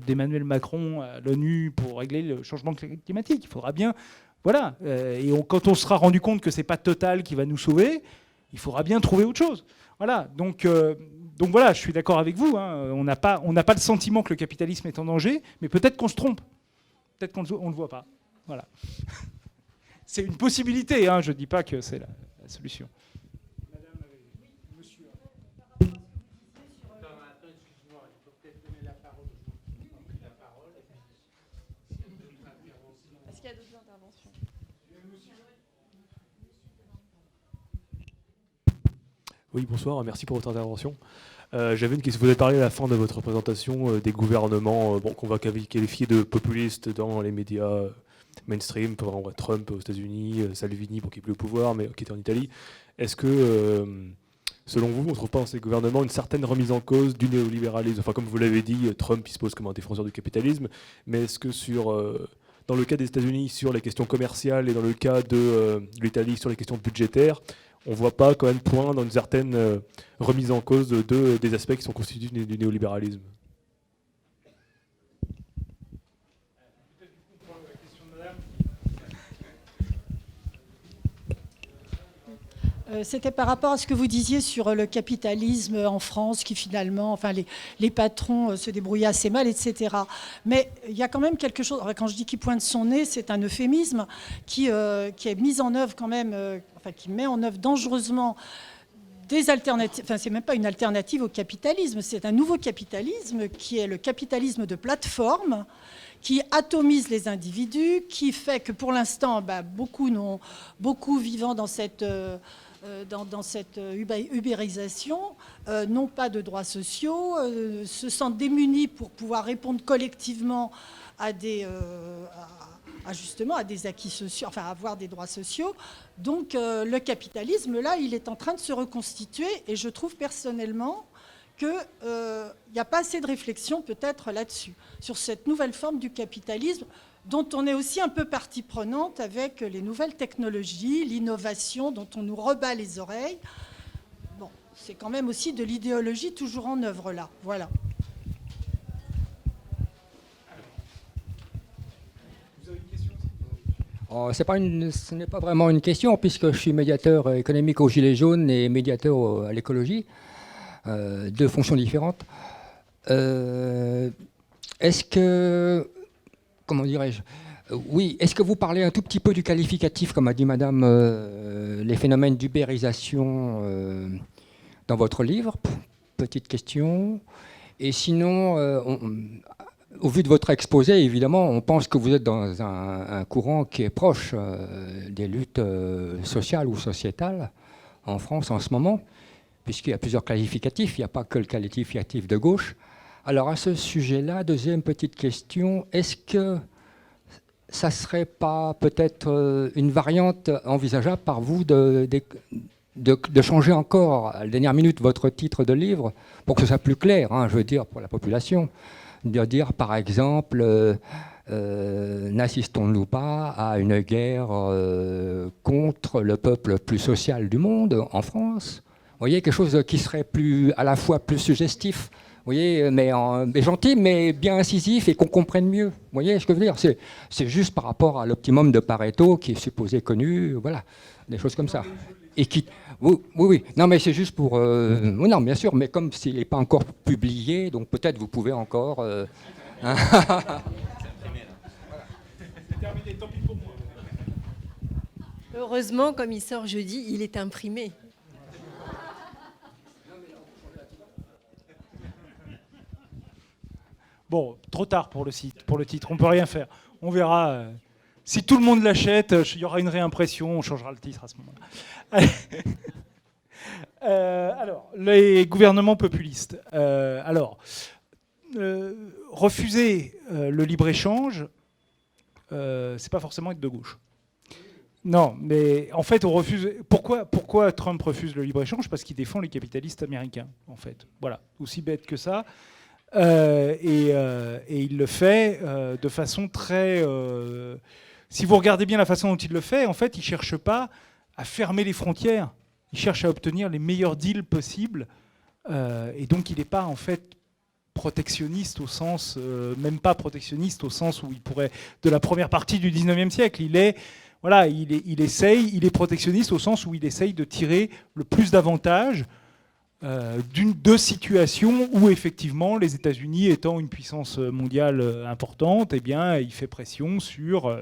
d'Emmanuel Macron à l'ONU pour régler le changement climatique. Il faudra bien... Voilà. Quand on sera rendu compte que ce n'est pas Total qui va nous sauver, il faudra bien trouver autre chose. Voilà. Donc voilà, je suis d'accord avec vous. Hein. On n'a pas le sentiment que le capitalisme est en danger, mais peut-être qu'on se trompe. Peut-être qu'on ne le voit pas. Voilà. C'est une possibilité. Hein. Je ne dis pas que c'est la solution. Est-ce qu'il y a d'autres interventions ? Oui, bonsoir, merci pour votre intervention. J'avais une question. Vous avez parlé à la fin de votre présentation des gouvernements qu'on va qualifier de populistes dans les médias mainstream, par exemple Trump aux États-Unis, Salvini pour qui est plus au pouvoir, mais qui était en Italie. Est-ce que, selon vous, on ne trouve pas dans ces gouvernements une certaine remise en cause du néolibéralisme ? Enfin, comme vous l'avez dit, Trump il se pose comme un défenseur du capitalisme, mais est-ce que dans le cas des États-Unis sur les questions commerciales et dans le cas de l'Italie sur les questions budgétaires, on ne voit pas quand même point dans une certaine remise en cause des aspects qui sont constitutifs du néolibéralisme ? C'était par rapport à ce que vous disiez sur le capitalisme en France, qui finalement, enfin, les patrons se débrouillaient assez mal, etc. Mais il y a quand même quelque chose, quand je dis qui pointe son nez, c'est un euphémisme qui est mis en œuvre quand même, qui met en œuvre dangereusement des alternatives, enfin c'est même pas une alternative au capitalisme, c'est un nouveau capitalisme qui est le capitalisme de plateforme, qui atomise les individus, qui fait que pour l'instant, beaucoup vivant dans cette ubérisation, n'ont pas de droits sociaux, se sentent démunis pour pouvoir répondre collectivement à des acquis sociaux, enfin avoir des droits sociaux. Donc le capitalisme, là, il est en train de se reconstituer, et je trouve personnellement qu'il n'y a pas assez de réflexion peut-être là-dessus, sur cette nouvelle forme du capitalisme, dont on est aussi un peu partie prenante avec les nouvelles technologies, l'innovation dont on nous rebat les oreilles. Bon, c'est quand même aussi de l'idéologie toujours en œuvre là. Voilà. Ce n'est pas vraiment une question, puisque je suis médiateur économique aux Gilets jaunes et médiateur à l'écologie, deux fonctions différentes. Est-ce que... Comment dirais-je ? Oui, est-ce que vous parlez un tout petit peu du qualificatif, comme a dit madame, les phénomènes d'ubérisation dans votre livre ? Petite question. Et sinon, au vu de votre exposé, évidemment, on pense que vous êtes dans un courant qui est proche des luttes sociales ou sociétales en France en ce moment, puisqu'il y a plusieurs qualificatifs, il n'y a pas que le qualificatif de gauche. Alors à ce sujet-là, deuxième petite question, est-ce que ça ne serait pas peut-être une variante envisageable par vous de changer encore à la dernière minute votre titre de livre pour que ce soit plus clair, je veux dire, pour la population, de dire par exemple n'assistons-nous pas à une guerre contre le peuple plus social du monde en France ? Vous voyez, quelque chose qui serait à la fois plus suggestif, vous voyez, mais gentil, mais bien incisif et qu'on comprenne mieux. Vous voyez ce que je veux dire ? C'est juste par rapport à l'optimum de Pareto qui est supposé connu, voilà, des choses comme ça. Et qui, oui. Non, mais c'est juste pour... non, bien sûr, mais comme s'il n'est pas encore publié, donc peut-être vous pouvez encore... C'est terminé, tant pis pour moi. Heureusement, comme il sort jeudi, il est imprimé. Bon, trop tard pour le titre, on ne peut rien faire. On verra. Si tout le monde l'achète, il y aura une réimpression, on changera le titre à ce moment-là. Alors, les gouvernements populistes. Refuser le libre-échange, c'est pas forcément être de gauche. Non, mais en fait, on refuse. Pourquoi Trump refuse le libre-échange ? Parce qu'il défend les capitalistes américains, en fait. Voilà, aussi bête que ça. Et il le fait de façon très... si vous regardez bien la façon dont il le fait, en fait, il ne cherche pas à fermer les frontières. Il cherche à obtenir les meilleurs deals possibles. Et donc, il n'est pas, en fait, protectionniste au sens... même pas protectionniste au sens où il pourrait... De la première partie du 19e siècle. Il est protectionniste au sens où il essaye de tirer le plus d'avantages de situations où effectivement les États-Unis étant une puissance mondiale importante, eh bien, il fait pression sur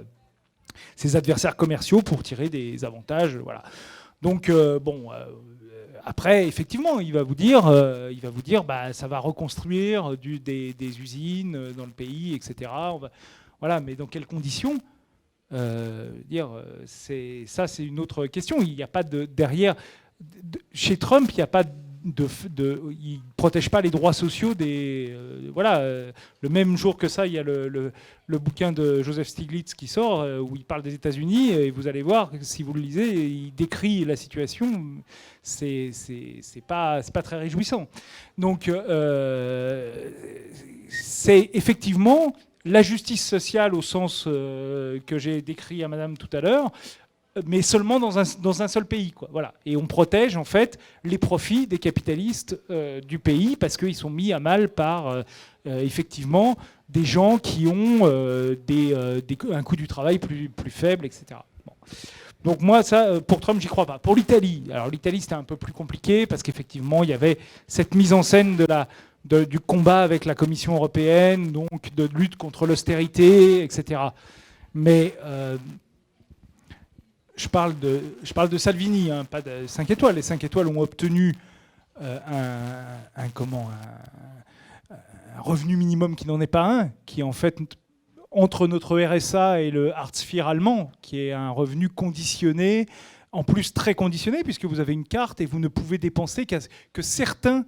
ses adversaires commerciaux pour tirer des avantages. Voilà. Donc après, effectivement, il va vous dire, ça va reconstruire des usines dans le pays, etc. Voilà, mais dans quelles conditions ? C'est une autre question. Il n'y a pas derrière. Chez Trump, il n'y a pas il ne protège pas les droits sociaux des... le même jour que ça, il y a le bouquin de Joseph Stiglitz qui sort, où il parle des États-Unis, et vous allez voir, si vous le lisez, il décrit la situation, c'est pas très réjouissant. Donc, c'est effectivement la justice sociale au sens que j'ai décrit à madame tout à l'heure, mais seulement dans un seul pays, quoi. Voilà. Et on protège en fait les profits des capitalistes du pays parce qu'ils sont mis à mal par effectivement des gens qui ont un coût du travail plus faible, etc. Bon. Donc moi, ça, pour Trump, j'y crois pas. Pour l'Italie, alors l'Italie, c'était un peu plus compliqué parce qu'effectivement, il y avait cette mise en scène du combat avec la Commission européenne, donc de lutte contre l'austérité, etc. Mais je parle de Salvini, hein, pas de 5 étoiles. Les 5 étoiles ont obtenu un revenu minimum qui n'en est pas un, qui est en fait entre notre RSA et le Hartz IV allemand, qui est un revenu conditionné, en plus très conditionné, puisque vous avez une carte et vous ne pouvez dépenser que certains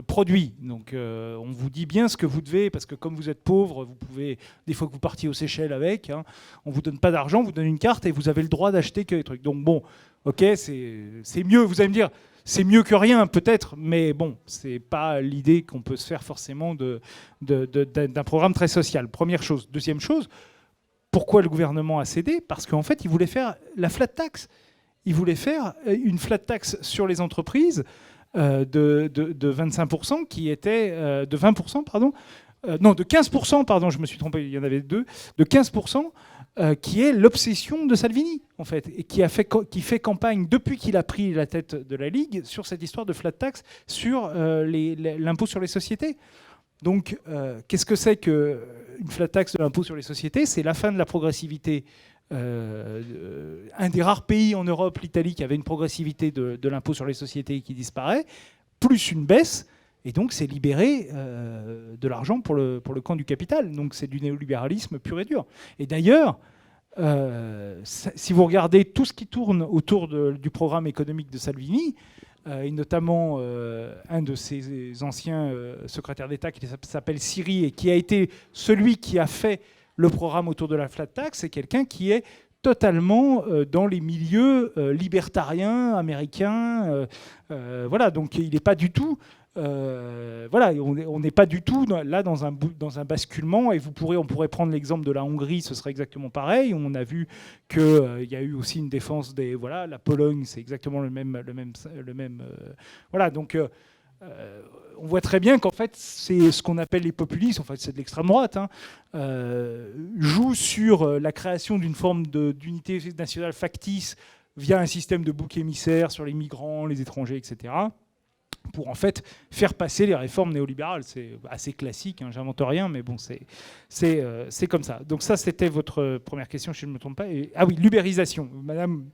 produits. Donc on vous dit bien ce que vous devez, parce que comme vous êtes pauvre, vous pouvez, des fois que vous partiez aux Seychelles avec, hein, on ne vous donne pas d'argent, on vous donne une carte et vous avez le droit d'acheter que des trucs. Donc bon, ok, c'est mieux, vous allez me dire, c'est mieux que rien peut-être, mais bon, c'est pas l'idée qu'on peut se faire forcément d'un programme très social. Première chose. Deuxième chose, pourquoi le gouvernement a cédé ? Parce qu'en fait, il voulait faire la flat tax. Il voulait faire une flat tax sur les entreprises de 25%, qui était de 20%, pardon. Non, de 15%, pardon, je me suis trompé, il y en avait deux, de 15%, qui est l'obsession de Salvini, en fait, et qui fait campagne depuis qu'il a pris la tête de la Ligue sur cette histoire de flat tax sur l'impôt sur les sociétés. Donc, qu'est-ce que c'est qu'une flat tax de l'impôt sur les sociétés ? C'est la fin de la progressivité. Un des rares pays en Europe, l'Italie, qui avait une progressivité de l'impôt sur les sociétés qui disparaît, plus une baisse. Et donc, c'est libérer de l'argent pour le camp du capital. Donc, c'est du néolibéralisme pur et dur. Et d'ailleurs, si vous regardez tout ce qui tourne autour du programme économique de Salvini, et notamment un de ses anciens secrétaires d'État qui s'appelle Siri et qui a été celui qui a fait le programme autour de la flat tax, c'est quelqu'un qui est totalement dans les milieux libertariens américains. Voilà, donc il n'est pas du tout... voilà, on n'est pas du tout là dans un basculement, et on pourrait prendre l'exemple de la Hongrie, ce serait exactement pareil. On a vu qu'il y a eu aussi une défense la Pologne, c'est exactement le même voilà, donc on voit très bien qu'en fait c'est ce qu'on appelle les populistes, en fait c'est de l'extrême droite, hein, joue sur la création d'une forme d'unité nationale factice via un système de bouc émissaire sur les migrants, les étrangers, etc., pour en fait faire passer les réformes néolibérales. C'est assez classique, hein, j'invente rien, mais bon, c'est comme ça. Donc ça, c'était votre première question, si je ne me trompe pas. Ah oui, l'ubérisation. Madame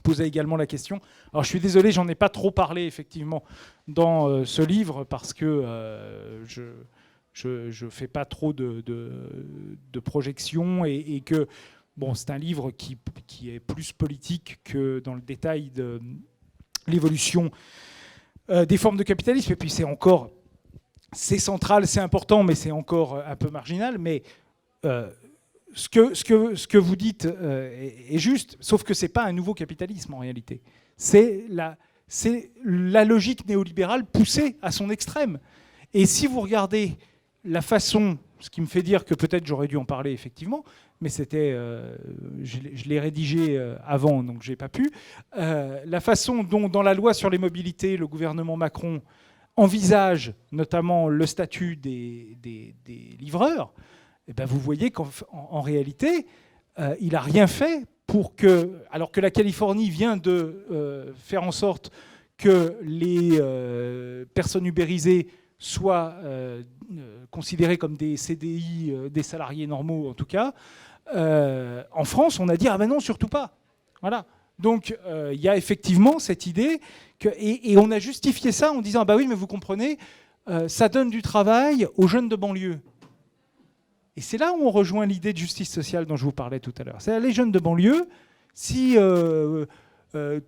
posait également la question. Alors je suis désolé, j'en ai pas trop parlé effectivement dans ce livre, parce que je fais pas trop de projections, et que bon, c'est un livre qui est plus politique que dans le détail de l'évolution des formes de capitalisme. Et puis c'est central, c'est important, mais c'est encore un peu marginal. Mais ce que vous dites est juste, sauf que c'est pas un nouveau capitalisme en réalité. C'est la logique néolibérale poussée à son extrême. Et si vous regardez la façon, ce qui me fait dire que peut-être j'aurais dû en parler effectivement, mais c'était, je l'ai rédigé avant, donc j'ai pas pu. La façon dont, dans la loi sur les mobilités, le gouvernement Macron envisage notamment le statut des livreurs, et ben vous voyez qu'en réalité, il n'a rien fait pour que, alors que la Californie vient de faire en sorte que les personnes ubérisées soient considérées comme des CDI, des salariés normaux en tout cas. En France, on a dit « Ah ben non, surtout pas ». Voilà. Donc, il y a effectivement cette idée, et on a justifié ça en disant « Bah oui, mais vous comprenez, ça donne du travail aux jeunes de banlieue ». Et c'est là où on rejoint l'idée de justice sociale dont je vous parlais tout à l'heure. C'est les jeunes de banlieue, si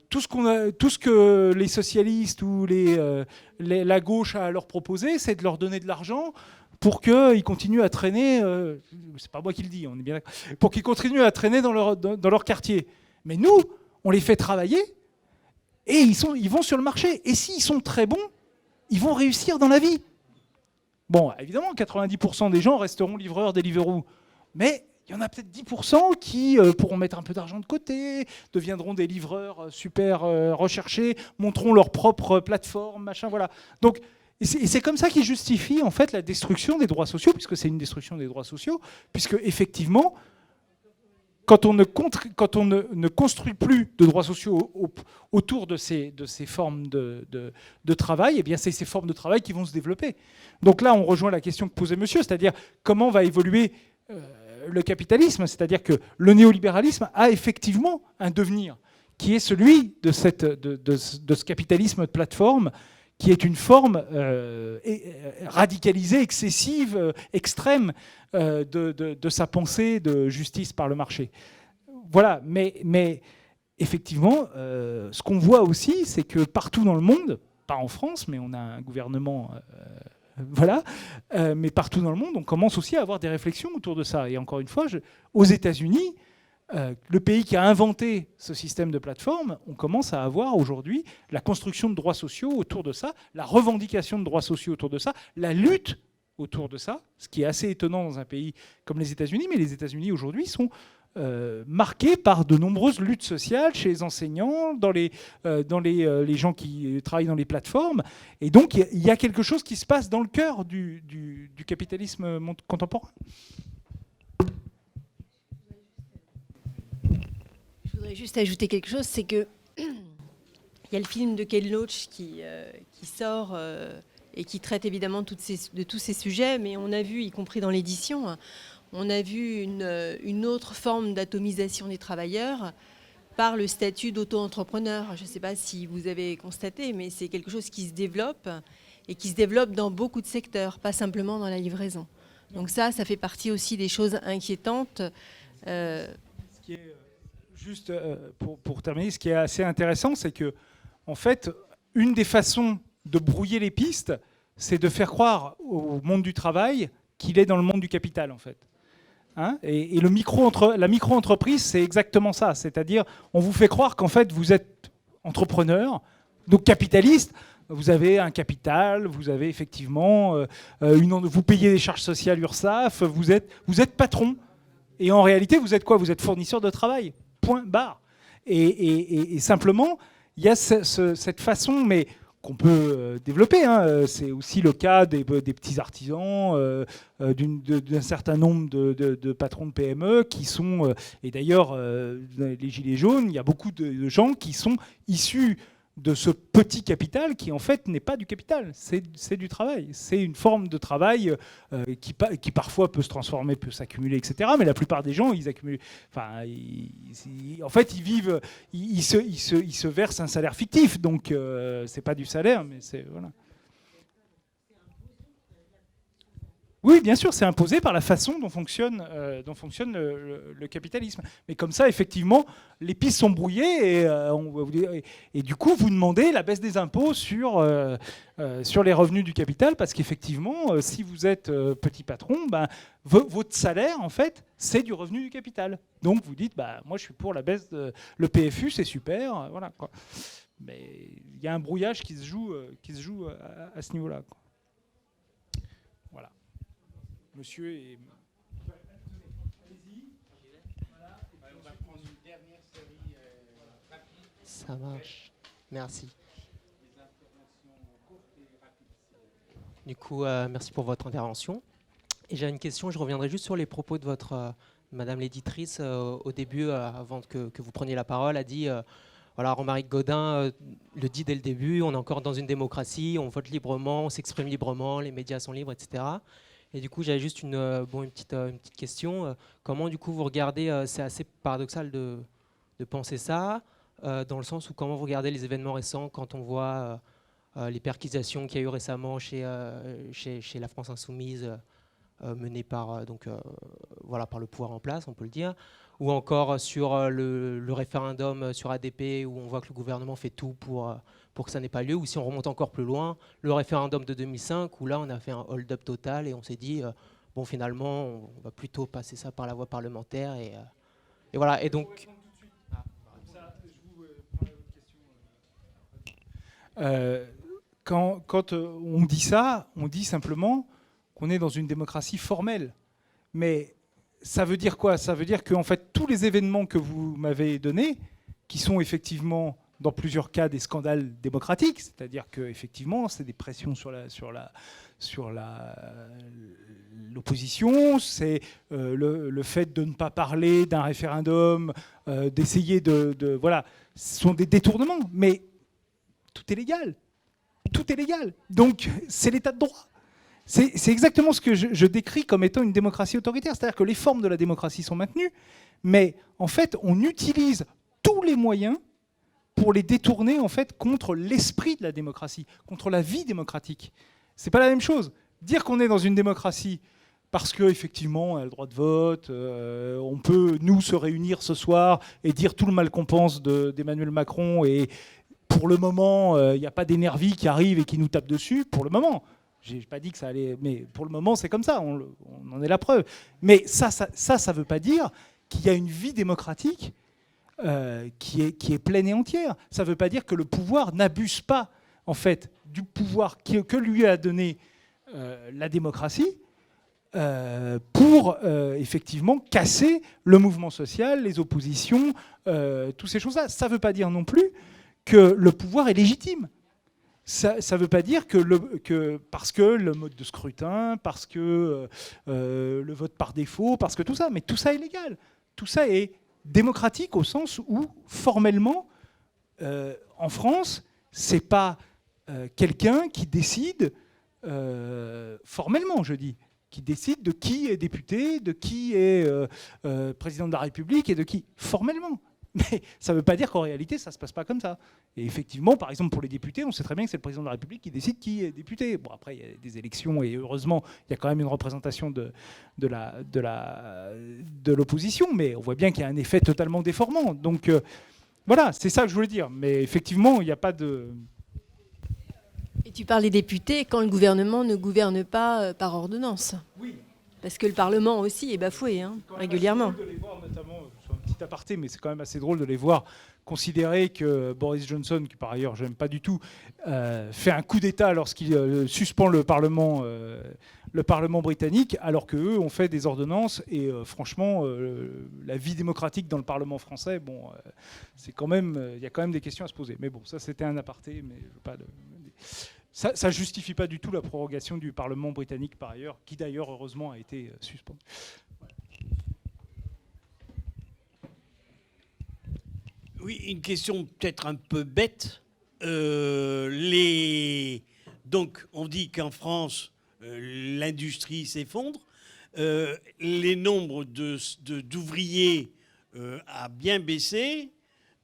tout ce que les socialistes ou la gauche a à leur proposer, c'est de leur donner de l'argent pour qu'ils continuent à traîner, c'est pas moi qui le dis, on est bien d'accord, pour qu'ils continuent à traîner dans leur quartier. Mais nous, on les fait travailler et ils vont sur le marché. Et s'ils sont très bons, ils vont réussir dans la vie. Bon, évidemment, 90% des gens resteront livreurs, Deliveroo. Mais il y en a peut-être 10% qui pourront mettre un peu d'argent de côté, deviendront des livreurs super recherchés, monteront leur propre plateforme, machin, voilà. Donc, et c'est comme ça qu'ils justifient en fait la destruction des droits sociaux, puisque c'est une destruction des droits sociaux, puisque effectivement, quand on ne construit plus de droits sociaux autour de ces formes de travail, eh bien c'est ces formes de travail qui vont se développer. Donc là, on rejoint la question que posait monsieur, c'est-à-dire comment va évoluer le capitalisme, c'est-à-dire que le néolibéralisme a effectivement un devenir qui est celui de ce capitalisme de plateforme, qui est une forme radicalisée, excessive, extrême de sa pensée de justice par le marché. Voilà, mais effectivement, ce qu'on voit aussi, c'est que partout dans le monde, pas en France, mais on a un gouvernement... voilà, mais partout dans le monde, on commence aussi à avoir des réflexions autour de ça. Et encore une fois, aux États-Unis, le pays qui a inventé ce système de plateforme, on commence à avoir aujourd'hui la construction de droits sociaux autour de ça, la revendication de droits sociaux autour de ça, la lutte autour de ça, ce qui est assez étonnant dans un pays comme les États-Unis, mais les États-Unis aujourd'hui sont marqués par de nombreuses luttes sociales chez les enseignants, dans les gens qui travaillent dans les plateformes. Et donc, il y a quelque chose qui se passe dans le cœur du capitalisme contemporain. Je voudrais juste ajouter quelque chose, c'est que il y a le film de Ken Loach qui sort et qui traite évidemment de tous ces sujets, mais on a vu, y compris dans l'édition, on a vu une autre forme d'atomisation des travailleurs par le statut d'auto-entrepreneur. Je ne sais pas si vous avez constaté, mais c'est quelque chose qui se développe et qui se développe dans beaucoup de secteurs, pas simplement dans la livraison. Donc ça fait partie aussi des choses inquiétantes. Ce qui est, juste pour terminer, ce qui est assez intéressant, c'est que, en fait, une des façons de brouiller les pistes, c'est de faire croire au monde du travail qu'il est dans le monde du capital, en fait. Hein, et la micro-entreprise, c'est exactement ça. C'est-à-dire, on vous fait croire qu'en fait, vous êtes entrepreneur, donc capitaliste. Vous avez un capital, vous avez effectivement... vous payez des charges sociales URSSAF, vous êtes patron. Et en réalité, vous êtes quoi? Vous êtes fournisseur de travail. Point barre. Et simplement, il y a cette façon... mais qu'on peut développer. Hein. C'est aussi le cas des petits artisans, d'un certain nombre de patrons de PME qui sont... et d'ailleurs, les Gilets jaunes, il y a beaucoup de gens qui sont issus de ce petit capital qui, en fait, n'est pas du capital. C'est du travail. C'est une forme de travail qui parfois peut se transformer, peut s'accumuler, etc. Mais la plupart des gens, ils accumulent... Enfin, en fait, ils vivent... Ils se versent un salaire fictif. Donc, c'est pas du salaire, mais c'est... Voilà. Oui, bien sûr, c'est imposé par la façon dont fonctionne le capitalisme. Mais comme ça, effectivement, les pistes sont brouillées et du coup, vous demandez la baisse des impôts sur les revenus du capital parce qu'effectivement, si vous êtes petit patron, votre salaire, en fait, c'est du revenu du capital. Donc, vous dites, moi, je suis pour la baisse le PFU, c'est super, voilà, quoi. Mais il y a un brouillage qui se joue à ce niveau-là, quoi. Monsieur et... Ça marche. Merci. Du coup, merci pour votre intervention. Et j'ai une question, je reviendrai juste sur les propos de votre Madame l'éditrice au début, avant que vous preniez la parole, a dit... Voilà, Romaric Gaudin le dit dès le début, on est encore dans une démocratie, on vote librement, on s'exprime librement, les médias sont libres, etc. Et du coup, j'avais juste une petite question. Comment, du coup, vous regardez, c'est assez paradoxal de penser ça, dans le sens où comment vous regardez les événements récents quand on voit les perquisitions qu'il y a eu récemment chez la France Insoumise, menées par le pouvoir en place, on peut le dire, ou encore sur le référendum sur ADP, où on voit que le gouvernement fait tout pour que ça n'ait pas lieu, ou si on remonte encore plus loin, le référendum de 2005, où là on a fait un hold-up total et on s'est dit, finalement, on va plutôt passer ça par la voie parlementaire. Et voilà, et donc... Quand on dit ça, on dit simplement qu'on est dans une démocratie formelle. Mais ça veut dire quoi? Ça veut dire qu'en fait, tous les événements que vous m'avez donnés, qui sont effectivement dans plusieurs cas des scandales démocratiques, c'est-à-dire qu'effectivement, c'est des pressions sur l'opposition, c'est le fait de ne pas parler d'un référendum, d'essayer de... Voilà, ce sont des détournements, mais tout est légal. Tout est légal. Donc, c'est l'état de droit. C'est exactement ce que je décris comme étant une démocratie autoritaire. C'est-à-dire que les formes de la démocratie sont maintenues, mais en fait, on utilise tous les moyens pour les détourner en fait, contre l'esprit de la démocratie, contre la vie démocratique. C'est pas la même chose. Dire qu'on est dans une démocratie parce qu'effectivement, on a le droit de vote, on peut, nous, se réunir ce soir et dire tout le mal qu'on pense d'Emmanuel Macron, et pour le moment, il n'y a pas d'énergie qui arrive et qui nous tape dessus, pour le moment. J'ai pas dit que ça allait, mais pour le moment, c'est comme ça, on en est la preuve. Mais ça veut pas dire qu'il y a une vie démocratique qui est pleine et entière. Ça veut pas dire que le pouvoir n'abuse pas, en fait, du pouvoir que lui a donné la démocratie pour effectivement casser le mouvement social, les oppositions, toutes ces choses-là. Ça veut pas dire non plus que le pouvoir est légitime. Ça ne veut pas dire que parce que le mode de scrutin, parce que le vote par défaut, parce que tout ça, mais tout ça est légal. Tout ça est démocratique au sens où, formellement, en France, ce n'est pas quelqu'un qui décide, formellement je dis, qui décide de qui est député, de qui est président de la République et de qui, formellement. Mais ça ne veut pas dire qu'en réalité, ça ne se passe pas comme ça. Et effectivement, par exemple, pour les députés, on sait très bien que c'est le président de la République qui décide qui est député. Bon, après, il y a des élections et heureusement, il y a quand même une représentation de l'opposition, mais on voit bien qu'il y a un effet totalement déformant. Donc voilà, c'est ça que je voulais dire. Mais effectivement, il n'y a pas de... Et tu parles des députés quand le gouvernement ne gouverne pas par ordonnance. Oui. Parce que le Parlement aussi est bafoué régulièrement. De les voir, notamment, c'est un petit aparté, mais c'est quand même assez drôle de les voir considérer que Boris Johnson, qui par ailleurs je n'aime pas du tout, fait un coup d'État lorsqu'il suspend le Parlement britannique, alors qu'eux ont fait des ordonnances. Et franchement, la vie démocratique dans le Parlement français, bon, c'est quand même, il y a quand même des questions à se poser. Mais bon, ça c'était un aparté, mais je veux pas ça ne justifie pas du tout la prorogation du Parlement britannique, par ailleurs, qui d'ailleurs, heureusement, a été suspendu. Oui, une question peut-être un peu bête. Donc, on dit qu'en France, l'industrie s'effondre. Les nombres d'ouvriers a bien baissé.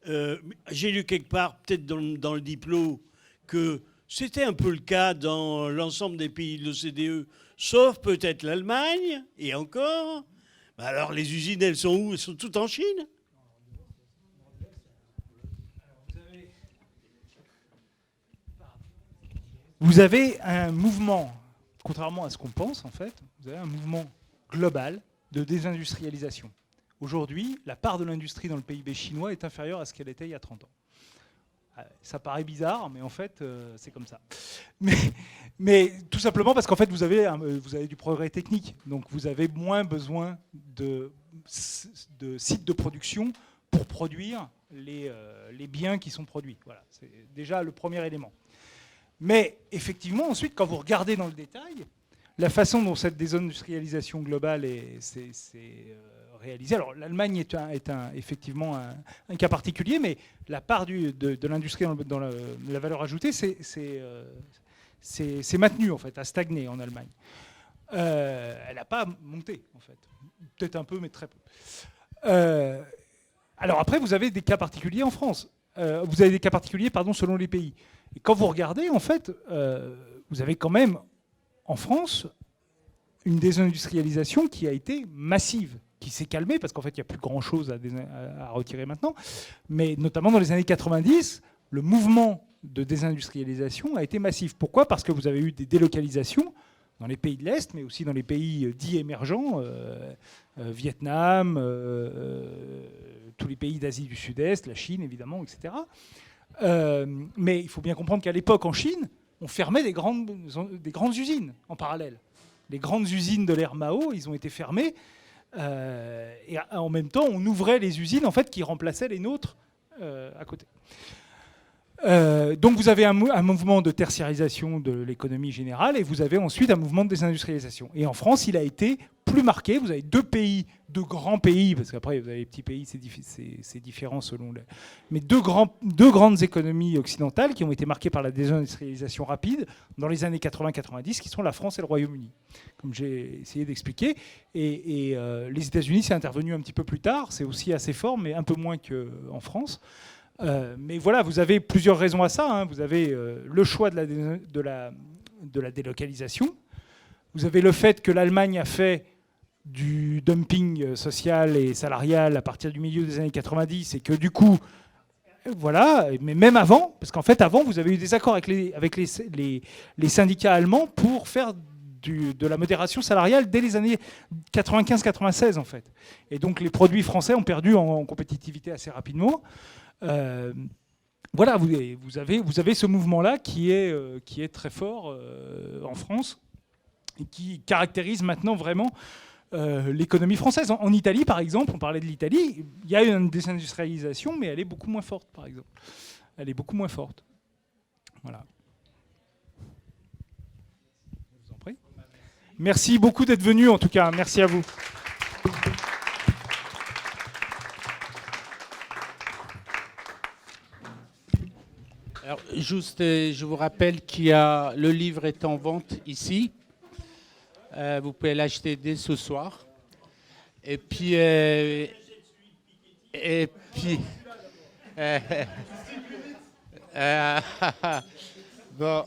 J'ai lu quelque part, peut-être dans le Diplo, que c'était un peu le cas dans l'ensemble des pays de l'OCDE, sauf peut-être l'Allemagne, et encore. Alors, les usines, elles sont où? Elles sont toutes en Chine? Vous avez un mouvement, contrairement à ce qu'on pense en fait, vous avez un mouvement global de désindustrialisation. Aujourd'hui, la part de l'industrie dans le PIB chinois est inférieure à ce qu'elle était il y a 30 ans. Ça paraît bizarre, mais en fait, c'est comme ça. Mais tout simplement parce qu'en fait, vous avez du progrès technique. Donc, vous avez moins besoin de sites de production pour produire les biens qui sont produits. Voilà, c'est déjà le premier élément. Mais effectivement, ensuite, quand vous regardez dans le détail, la façon dont cette désindustrialisation globale s'est réalisée, alors l'Allemagne est effectivement un cas particulier, mais la part de l'industrie dans la valeur ajoutée, c'est maintenu, en fait, a stagné en Allemagne. Elle n'a pas monté, en fait. Peut-être un peu, mais très peu. Alors après, vous avez des cas particuliers en France. Vous avez des cas particuliers, selon les pays. Et quand vous regardez, en fait, vous avez quand même, en France, une désindustrialisation qui a été massive, qui s'est calmée, parce qu'en fait, il n'y a plus grand-chose à retirer maintenant. Mais notamment dans les années 90, le mouvement de désindustrialisation a été massif. Pourquoi? Parce que vous avez eu des délocalisations dans les pays de l'Est, mais aussi dans les pays dits émergents, Vietnam, tous les pays d'Asie du Sud-Est, la Chine, évidemment, etc. Mais il faut bien comprendre qu'à l'époque, en Chine, on fermait des grandes usines en parallèle. Les grandes usines de l'ère Mao, ils ont été fermées. Et en même temps, on ouvrait les usines en fait, qui remplaçaient les nôtres à côté. Donc vous avez un mouvement de tertiarisation de l'économie générale et vous avez ensuite un mouvement de désindustrialisation. Et en France, il a été plus marqué. Vous avez deux grands pays, parce qu'après vous avez les petits pays, c'est différent selon les... Mais deux grandes économies occidentales qui ont été marquées par la désindustrialisation rapide dans les années 80-90, qui sont la France et le Royaume-Uni, comme j'ai essayé d'expliquer. Et les États-Unis, c'est intervenu un petit peu plus tard. C'est aussi assez fort, mais un peu moins qu'en France. Mais voilà, vous avez plusieurs raisons à ça. Hein. Vous avez le choix de la délocalisation. Vous avez le fait que l'Allemagne a fait du dumping social et salarial à partir du milieu des années 90 et que du coup, voilà, mais même avant, parce qu'en fait avant vous avez eu des accords avec les syndicats allemands pour faire de la modération salariale dès les années 95-96 en fait. Et donc les produits français ont perdu en compétitivité assez rapidement. Voilà, vous avez ce mouvement-là qui est très fort en France et qui caractérise maintenant vraiment l'économie française. En Italie, par exemple, on parlait de l'Italie, il y a une désindustrialisation, mais elle est beaucoup moins forte, par exemple. Elle est beaucoup moins forte. Voilà. Je vous en prie. Merci beaucoup d'être venu, en tout cas. Merci à vous. Alors, juste, je vous rappelle le livre est en vente ici. Vous pouvez l'acheter dès ce soir. Et puis, bon,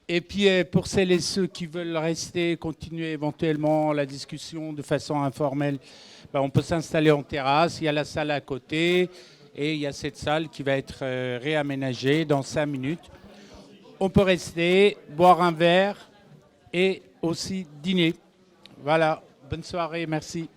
et puis pour celles et ceux qui veulent rester, continuer éventuellement la discussion de façon informelle, on peut s'installer en terrasse. Il y a la salle à côté et il y a cette salle qui va être réaménagée dans 5 minutes. On peut rester, boire un verre et aussi dîner. Voilà, bonne soirée, merci.